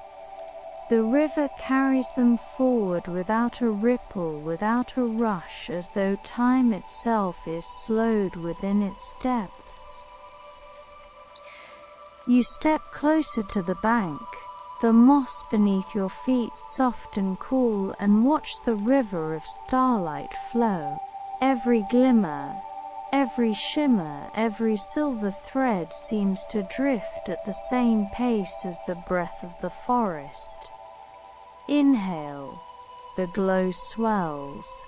The river carries them forward without a ripple, without a rush, as though time itself is slowed within its depths. You step closer to the bank, the moss beneath your feet soft and cool, and watch the river of starlight flow. Every glimmer, every shimmer, every silver thread seems to drift at the same pace as the breath of the forest. Inhale, the glow swells.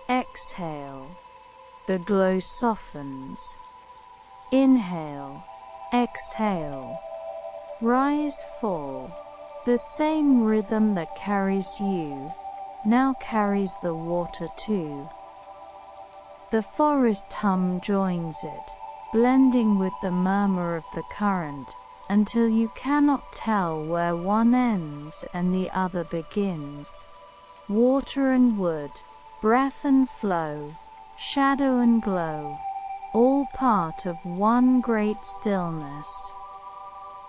Exhale, the glow softens. Inhale, exhale, rise, fall. The same rhythm that carries you, now carries the water too. The forest hum joins it, blending with the murmur of the current, until you cannot tell where one ends and the other begins. Water and wood, breath and flow, shadow and glow, all part of one great stillness.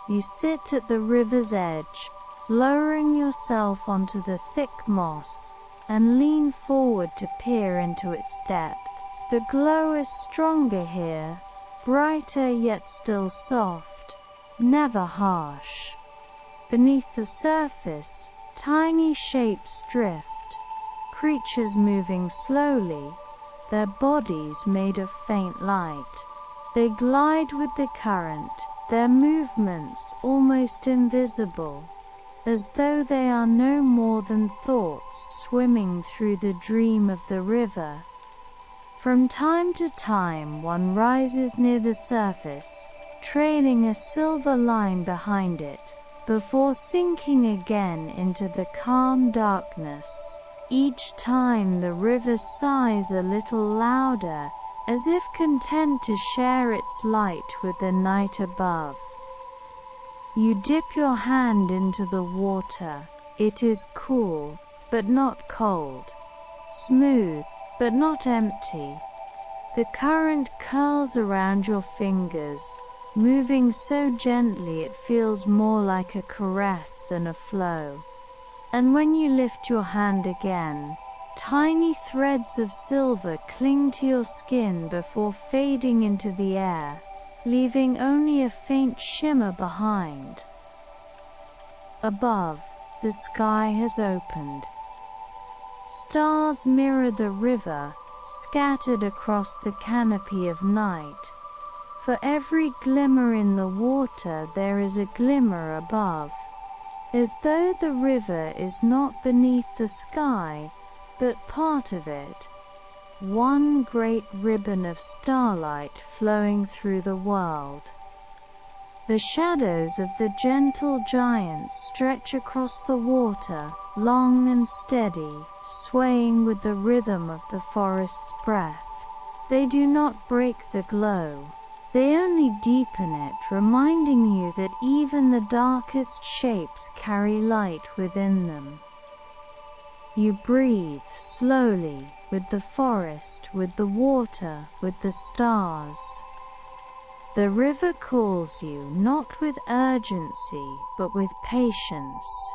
You sit at the river's edge, lowering yourself onto the thick moss, and lean forward to peer into its depths. The glow is stronger here, brighter yet still soft, never harsh. Beneath the surface, tiny shapes drift, creatures moving slowly, their bodies made of faint light. They glide with the current, their movements almost invisible, as though they are no more than thoughts swimming through the dream of the river. From time to time one rises near the surface, trailing a silver line behind it, before sinking again into the calm darkness. Each time the river sighs a little louder, as if content to share its light with the night above. You dip your hand into the water. It is cool, but not cold. Smooth, but not empty. The current curls around your fingers, moving so gently it feels more like a caress than a flow. And when you lift your hand again, tiny threads of silver cling to your skin before fading into the air, leaving only a faint shimmer behind. Above, the sky has opened. Stars mirror the river, scattered across the canopy of night. For every glimmer in the water there is a glimmer above, as though the river is not beneath the sky, but part of it. One great ribbon of starlight flowing through the world. The shadows of the gentle giants stretch across the water, long and steady, swaying with the rhythm of the forest's breath. They do not break the glow. They only deepen it, reminding you that even the darkest shapes carry light within them. You breathe slowly, with the forest, with the water, with the stars. The river calls you, not with urgency, but with patience.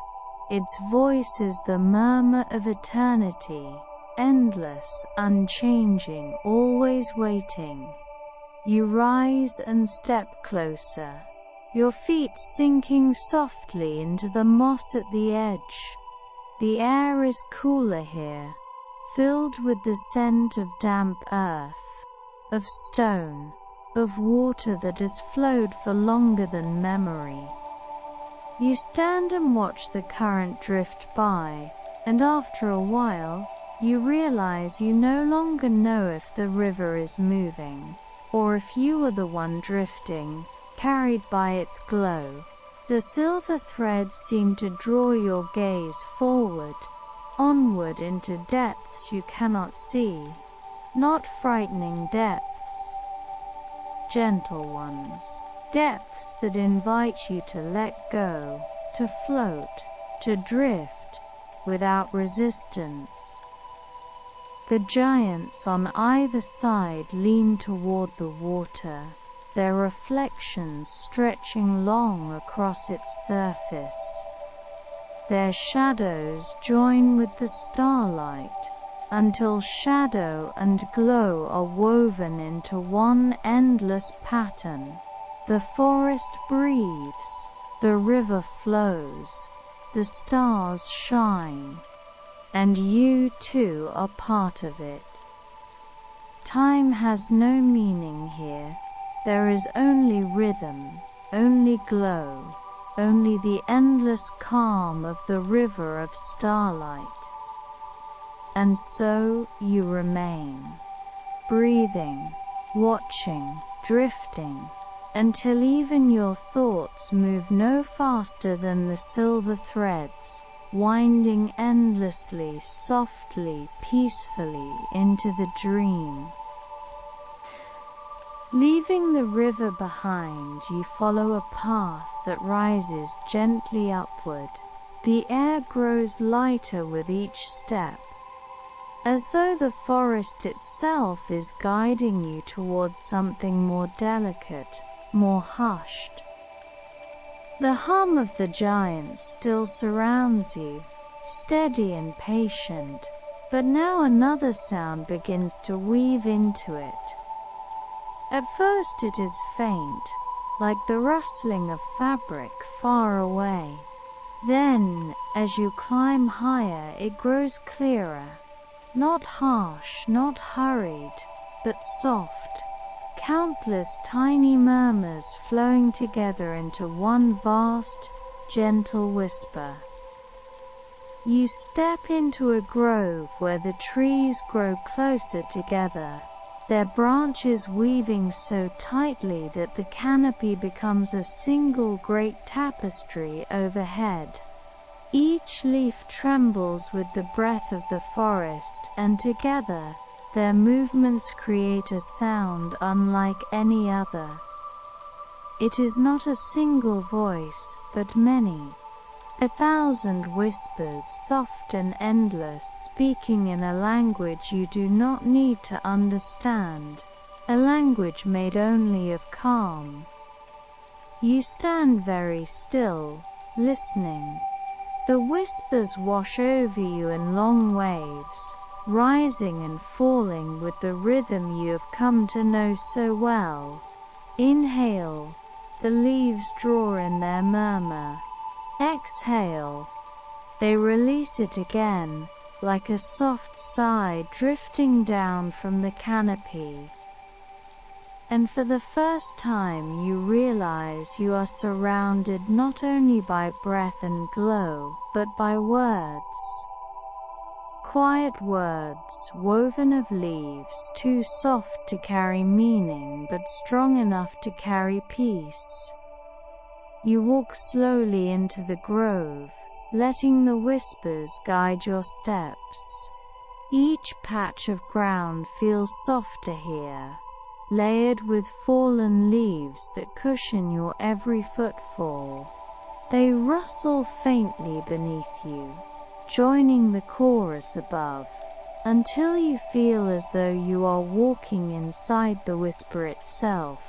Its voice is the murmur of eternity, endless, unchanging, always waiting. You rise and step closer, your feet sinking softly into the moss at the edge. The air is cooler here, filled with the scent of damp earth, of stone, of water that has flowed for longer than memory. You stand and watch the current drift by, and after a while, you realize you no longer know if the river is moving, or if you are the one drifting, carried by its glow. The silver threads seem to draw your gaze forward, onward into depths you cannot see. Not frightening depths, gentle ones. Depths that invite you to let go, to float, to drift, without resistance. The giants on either side lean toward the water, their reflections stretching long across its surface. Their shadows join with the starlight, until shadow and glow are woven into one endless pattern. The forest breathes, the river flows, the stars shine, and you too are part of it. Time has no meaning here. There is only rhythm, only glow, only the endless calm of the river of starlight. And so you remain, breathing, watching, drifting, until even your thoughts move no faster than the silver threads, winding endlessly, softly, peacefully into the dream. Leaving the river behind, you follow a path that rises gently upward. The air grows lighter with each step, as though the forest itself is guiding you towards something more delicate, more hushed. The hum of the giants still surrounds you, steady and patient, but now another sound begins to weave into it. At first it is faint, like the rustling of fabric far away. Then, as you climb higher, it grows clearer, not harsh, not hurried, but soft, countless tiny murmurs flowing together into one vast, gentle whisper. You step into a grove where the trees grow closer together, their branches weaving so tightly that the canopy becomes a single great tapestry overhead. Each leaf trembles with the breath of the forest, and together, their movements create a sound unlike any other. It is not a single voice, but many. 1,000 whispers, soft and endless, speaking in a language you do not need to understand, a language made only of calm. You stand very still, listening. The whispers wash over you in long waves, rising and falling with the rhythm you have come to know so well. Inhale, the leaves draw in their murmur. Exhale, they release it again, like a soft sigh drifting down from the canopy. And for the first time you realize you are surrounded not only by breath and glow, but by words. Quiet words, woven of leaves, too soft to carry meaning but strong enough to carry peace. You walk slowly into the grove, letting the whispers guide your steps. Each patch of ground feels softer here, layered with fallen leaves that cushion your every footfall. They rustle faintly beneath you, joining the chorus above, until you feel as though you are walking inside the whisper itself.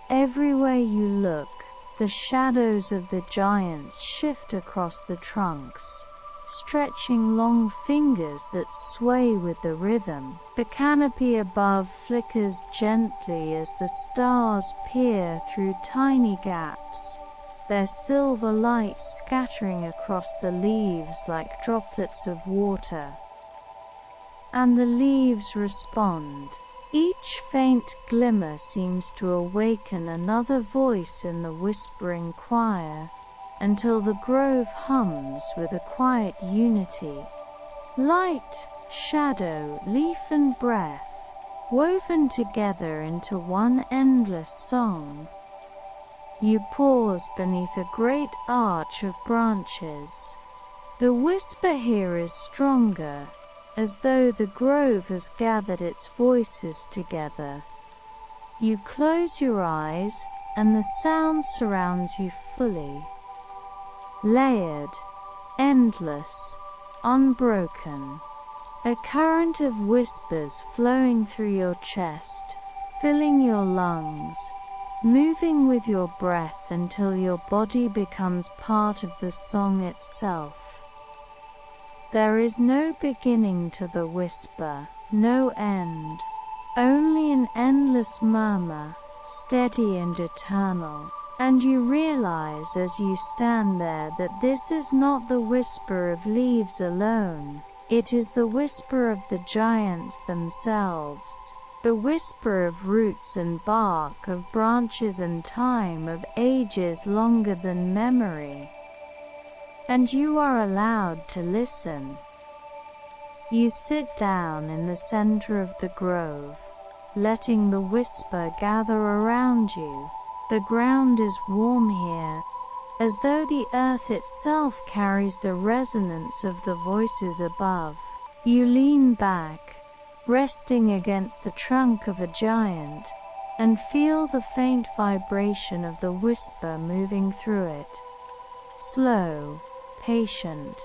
Everywhere you look, the shadows of the giants shift across the trunks, stretching long fingers that sway with the rhythm. The canopy above flickers gently as the stars peer through tiny gaps, their silver light scattering across the leaves like droplets of water. And the leaves respond. Each faint glimmer seems to awaken another voice in the whispering choir, until the grove hums with a quiet unity. Light, shadow, leaf and breath, woven together into one endless song. You pause beneath a great arch of branches. The whisper here is stronger, as though the grove has gathered its voices together. You close your eyes, and the sound surrounds you fully. Layered, endless, unbroken. A current of whispers flowing through your chest, filling your lungs, moving with your breath until your body becomes part of the song itself. There is no beginning to the whisper, no end, only an endless murmur, steady and eternal. And you realize as you stand there that this is not the whisper of leaves alone, it is the whisper of the giants themselves, the whisper of roots and bark, of branches and time, of ages longer than memory. And you are allowed to listen. You sit down in the center of the grove, letting the whisper gather around you. The ground is warm here, as though the earth itself carries the resonance of the voices above. You lean back, resting against the trunk of a giant, and feel the faint vibration of the whisper moving through it. Slow, patient,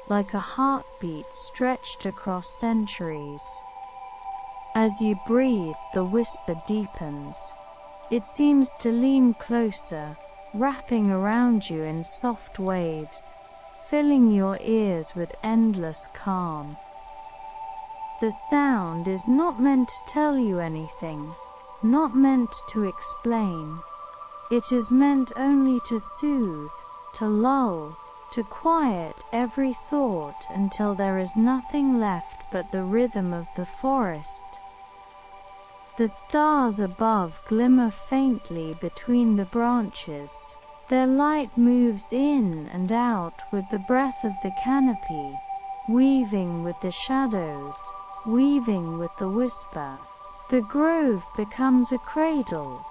like a heartbeat stretched across centuries. As you breathe, the whisper deepens. It seems to lean closer, wrapping around you in soft waves, filling your ears with endless calm. The sound is not meant to tell you anything, not meant to explain. It is meant only to soothe, to lull, to quiet every thought until there is nothing left but the rhythm of the forest. The stars above glimmer faintly between the branches. Their light moves in and out with the breath of the canopy, weaving with the shadows, weaving with the whisper. The grove becomes a cradle,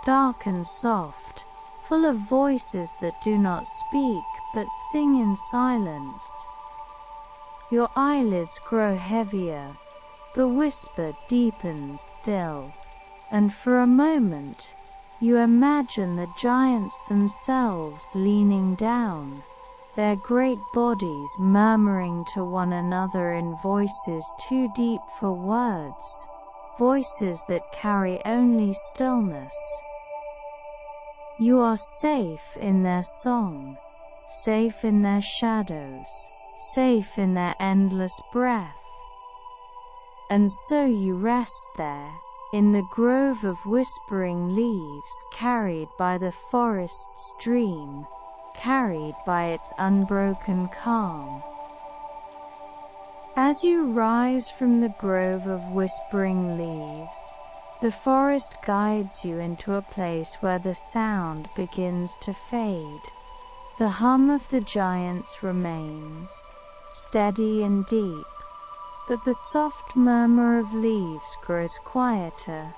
dark and soft, full of voices that do not speak but sing in silence. Your eyelids grow heavier, the whisper deepens still, and for a moment you imagine the giants themselves leaning down, their great bodies murmuring to one another in voices too deep for words, voices that carry only stillness. You are safe in their song, safe in their shadows, safe in their endless breath. And so you rest there, in the grove of whispering leaves, carried by the forest's dream, carried by its unbroken calm. As you rise from the grove of whispering leaves, the forest guides you into a place where the sound begins to fade. The hum of the giants remains, steady and deep, but the soft murmur of leaves grows quieter.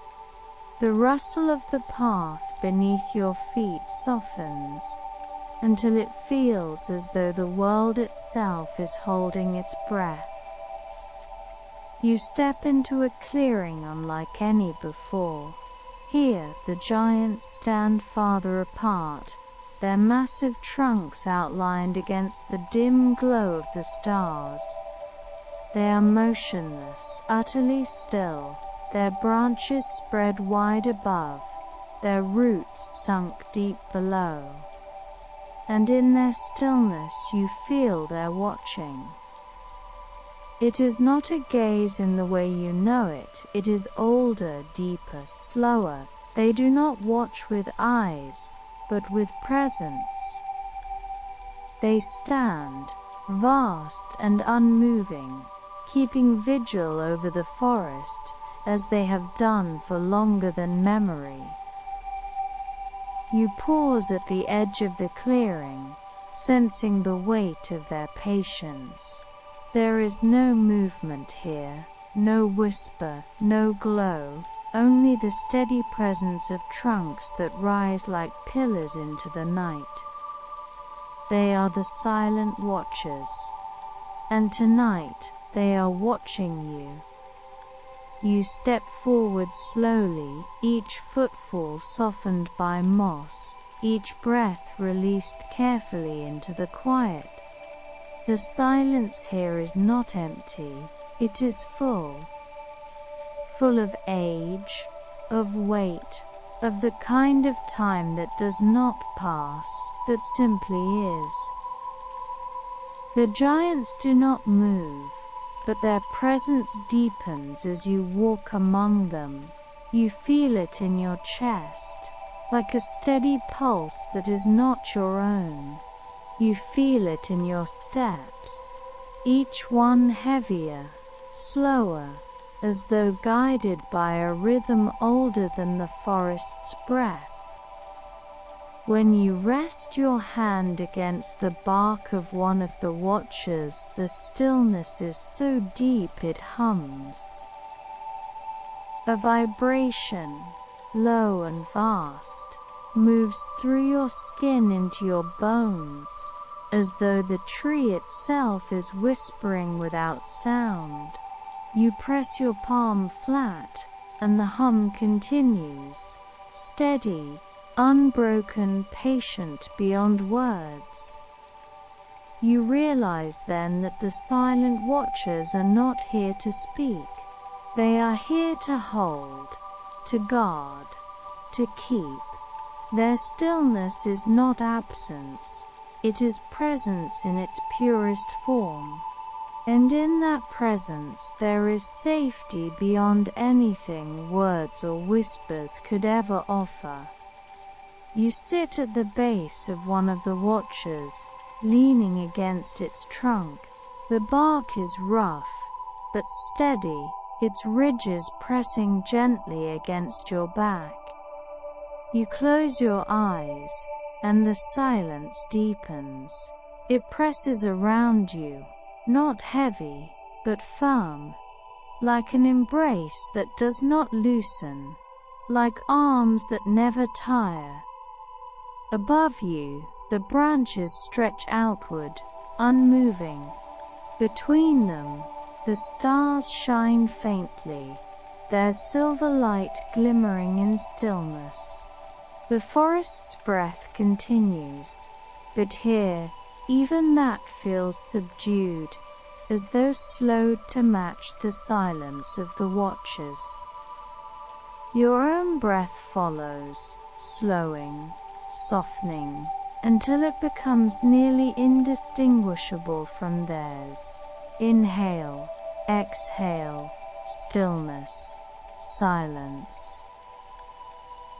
The rustle of the path beneath your feet softens, until it feels as though the world itself is holding its breath. You step into a clearing unlike any before. Here the giants stand farther apart, their massive trunks outlined against the dim glow of the stars. They are motionless, utterly still, their branches spread wide above, their roots sunk deep below. And in their stillness you feel they're watching. It is not a gaze in the way you know it, it is older, deeper, slower. They do not watch with eyes, but with presence. They stand, vast and unmoving, keeping vigil over the forest, as they have done for longer than memory. You pause at the edge of the clearing, sensing the weight of their patience. There is no movement here, no whisper, no glow, only the steady presence of trunks that rise like pillars into the night. They are the silent watchers, and tonight they are watching you. You step forward slowly, each footfall softened by moss, each breath released carefully into the quiet. The silence here is not empty, it is full. Full of age, of weight, of the kind of time that does not pass, but simply is. The giants do not move, but their presence deepens as you walk among them. You feel it in your chest, like a steady pulse that is not your own. You feel it in your steps, each one heavier, slower, as though guided by a rhythm older than the forest's breath. When you rest your hand against the bark of one of the watchers, the stillness is so deep it hums. A vibration, low and vast, moves through your skin into your bones, as though the tree itself is whispering without sound. You press your palm flat, and the hum continues, steady, unbroken, patient beyond words. You realize then that the silent watchers are not here to speak. They are here to hold, to guard, to keep. Their stillness is not absence, it is presence in its purest form. And in that presence there is safety beyond anything words or whispers could ever offer. You sit at the base of one of the watches, leaning against its trunk. The bark is rough, but steady, its ridges pressing gently against your back. You close your eyes, and the silence deepens. It presses around you, not heavy, but firm, like an embrace that does not loosen, like arms that never tire. Above you, the branches stretch outward, unmoving. Between them, the stars shine faintly, their silver light glimmering in stillness. The forest's breath continues, but here, even that feels subdued, as though slowed to match the silence of the watchers. Your own breath follows, slowing, softening, until it becomes nearly indistinguishable from theirs. Inhale, exhale, stillness, silence.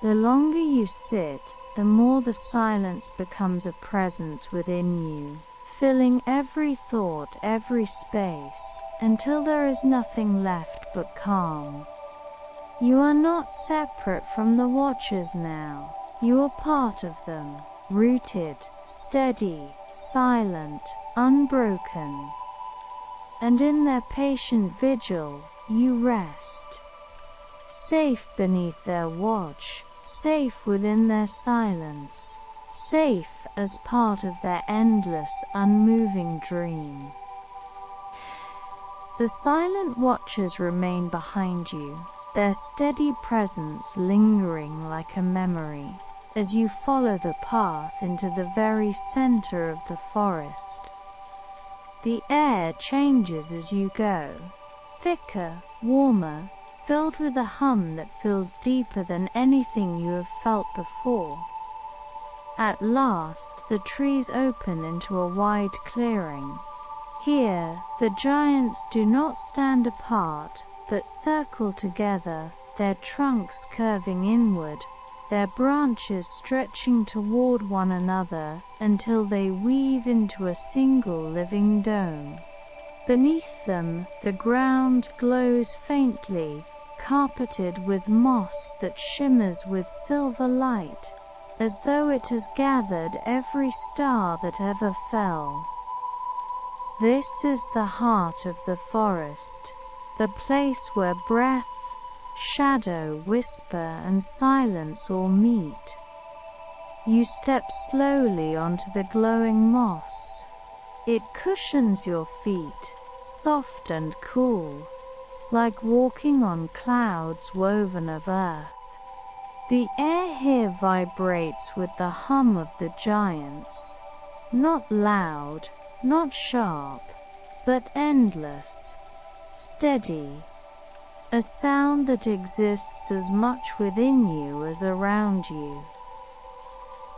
The longer you sit, the more the silence becomes a presence within you, filling every thought, every space, until there is nothing left but calm. You are not separate from the watchers now. You are part of them, rooted, steady, silent, unbroken. And in their patient vigil, you rest. Safe beneath their watch, safe within their silence, safe as part of their endless, unmoving dream. The silent watchers remain behind you, their steady presence lingering like a memory, as you follow the path into the very center of the forest. The air changes as you go, thicker, warmer, filled with a hum that feels deeper than anything you have felt before. At last, the trees open into a wide clearing. Here, the giants do not stand apart, but circle together, their trunks curving inward, their branches stretching toward one another until they weave into a single living dome. Beneath them, the ground glows faintly, carpeted with moss that shimmers with silver light, as though it has gathered every star that ever fell. This is the heart of the forest, the place where breath, shadow, whisper, and silence all meet. You step slowly onto the glowing moss. It cushions your feet, soft and cool, like walking on clouds woven of earth. The air here vibrates with the hum of the giants, not loud, not sharp, but endless, steady, a sound that exists as much within you as around you.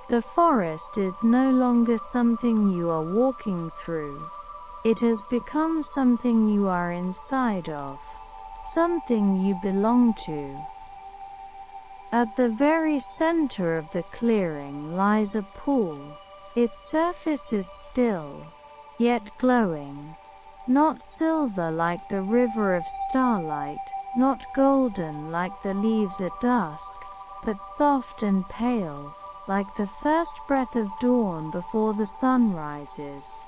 The forest is no longer something you are walking through. It has become something you are inside of, something you belong to. At the very center of the clearing lies a pool. Its surface is still, yet glowing, not silver like the river of starlight, not golden like the leaves at dusk, but soft and pale, like the first breath of dawn before the sun rises.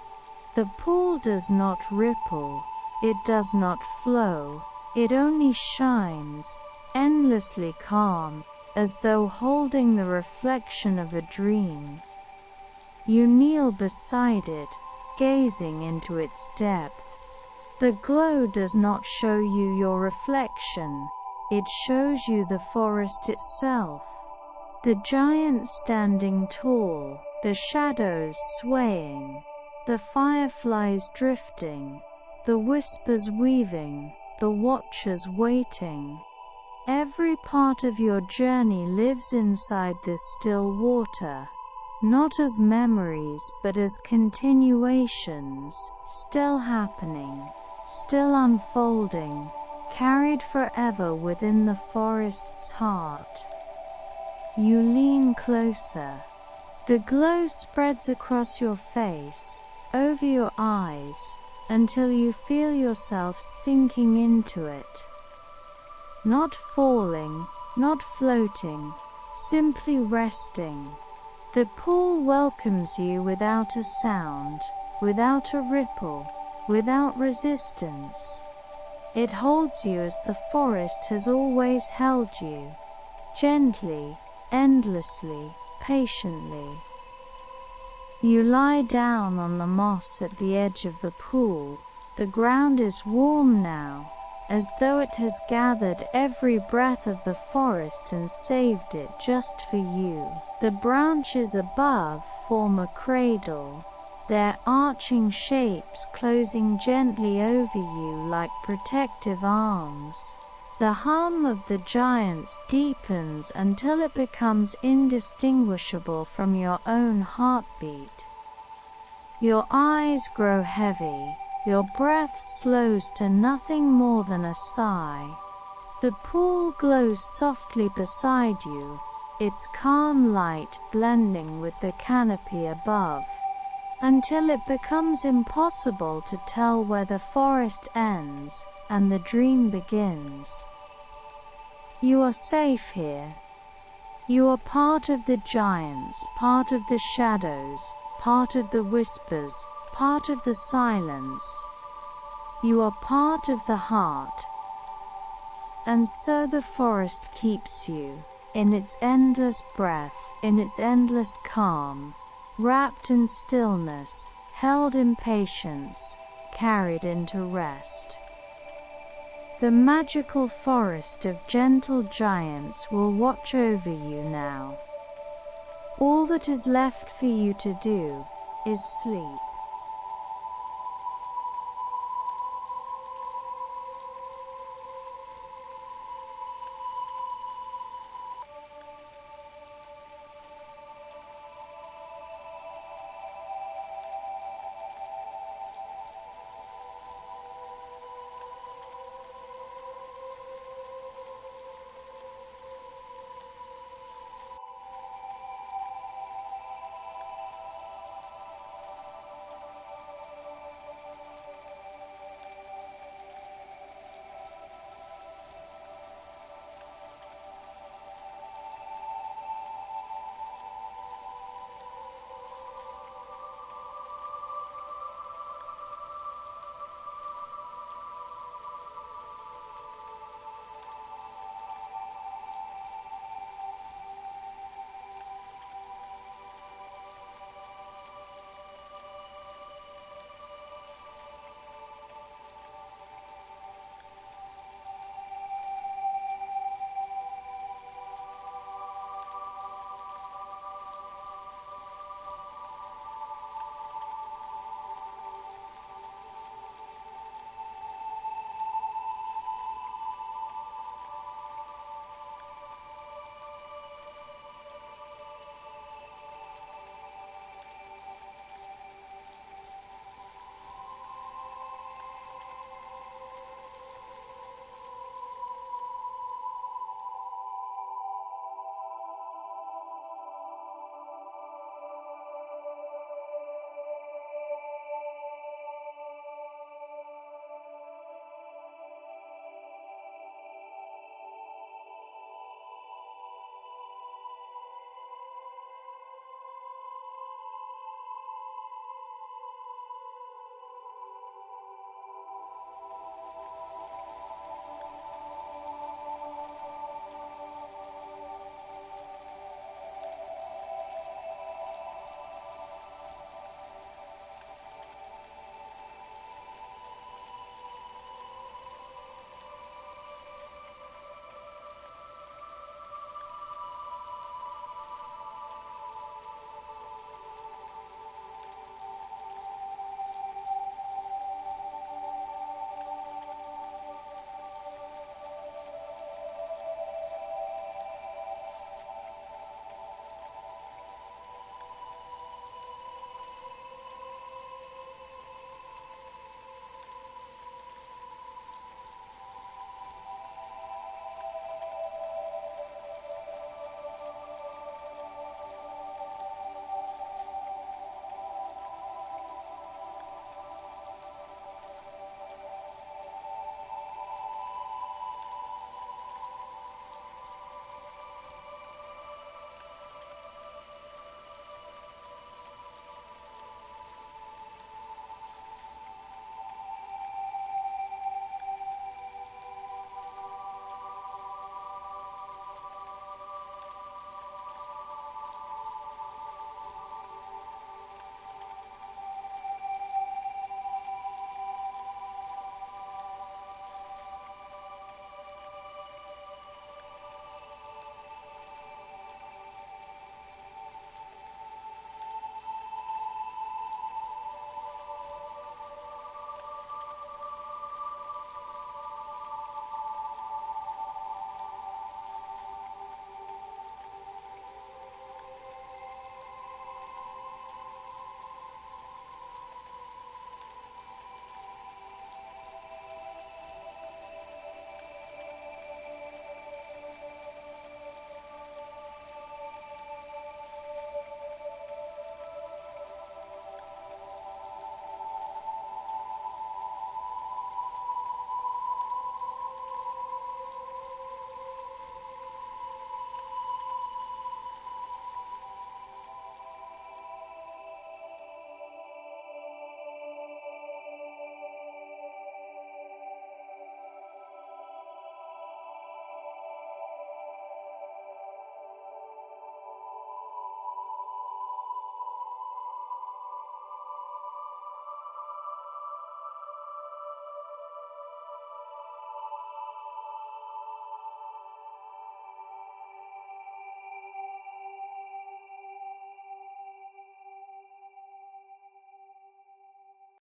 The pool does not ripple, it does not flow, it only shines, endlessly calm, as though holding the reflection of a dream. You kneel beside it, gazing into its depths. The glow does not show you your reflection, it shows you the forest itself. The giants standing tall, the shadows swaying, the fireflies drifting, the whispers weaving, the watchers waiting. Every part of your journey lives inside this still water, not as memories but as continuations, still happening, still unfolding, carried forever within the forest's heart. You lean closer. The glow spreads across your face, over your eyes, until you feel yourself sinking into it. Not falling, not floating, simply resting. The pool welcomes you without a sound, without a ripple, without resistance. It holds you as the forest has always held you, gently, endlessly, patiently. You lie down on the moss at the edge of the pool. The ground is warm now, as though it has gathered every breath of the forest and saved it just for you. The branches above form a cradle, their arching shapes closing gently over you like protective arms. The hum of the giants deepens until it becomes indistinguishable from your own heartbeat. Your eyes grow heavy. Your breath slows to nothing more than a sigh. The pool glows softly beside you, its calm light blending with the canopy above, until it becomes impossible to tell where the forest ends and the dream begins. You are safe here. You are part of the giants, part of the shadows, part of the whispers, part of the silence. You are part of the heart. And so the forest keeps you, in its endless breath, in its endless calm, wrapped in stillness, held in patience, carried into rest. The magical forest of gentle giants will watch over you now. All that is left for you to do is sleep.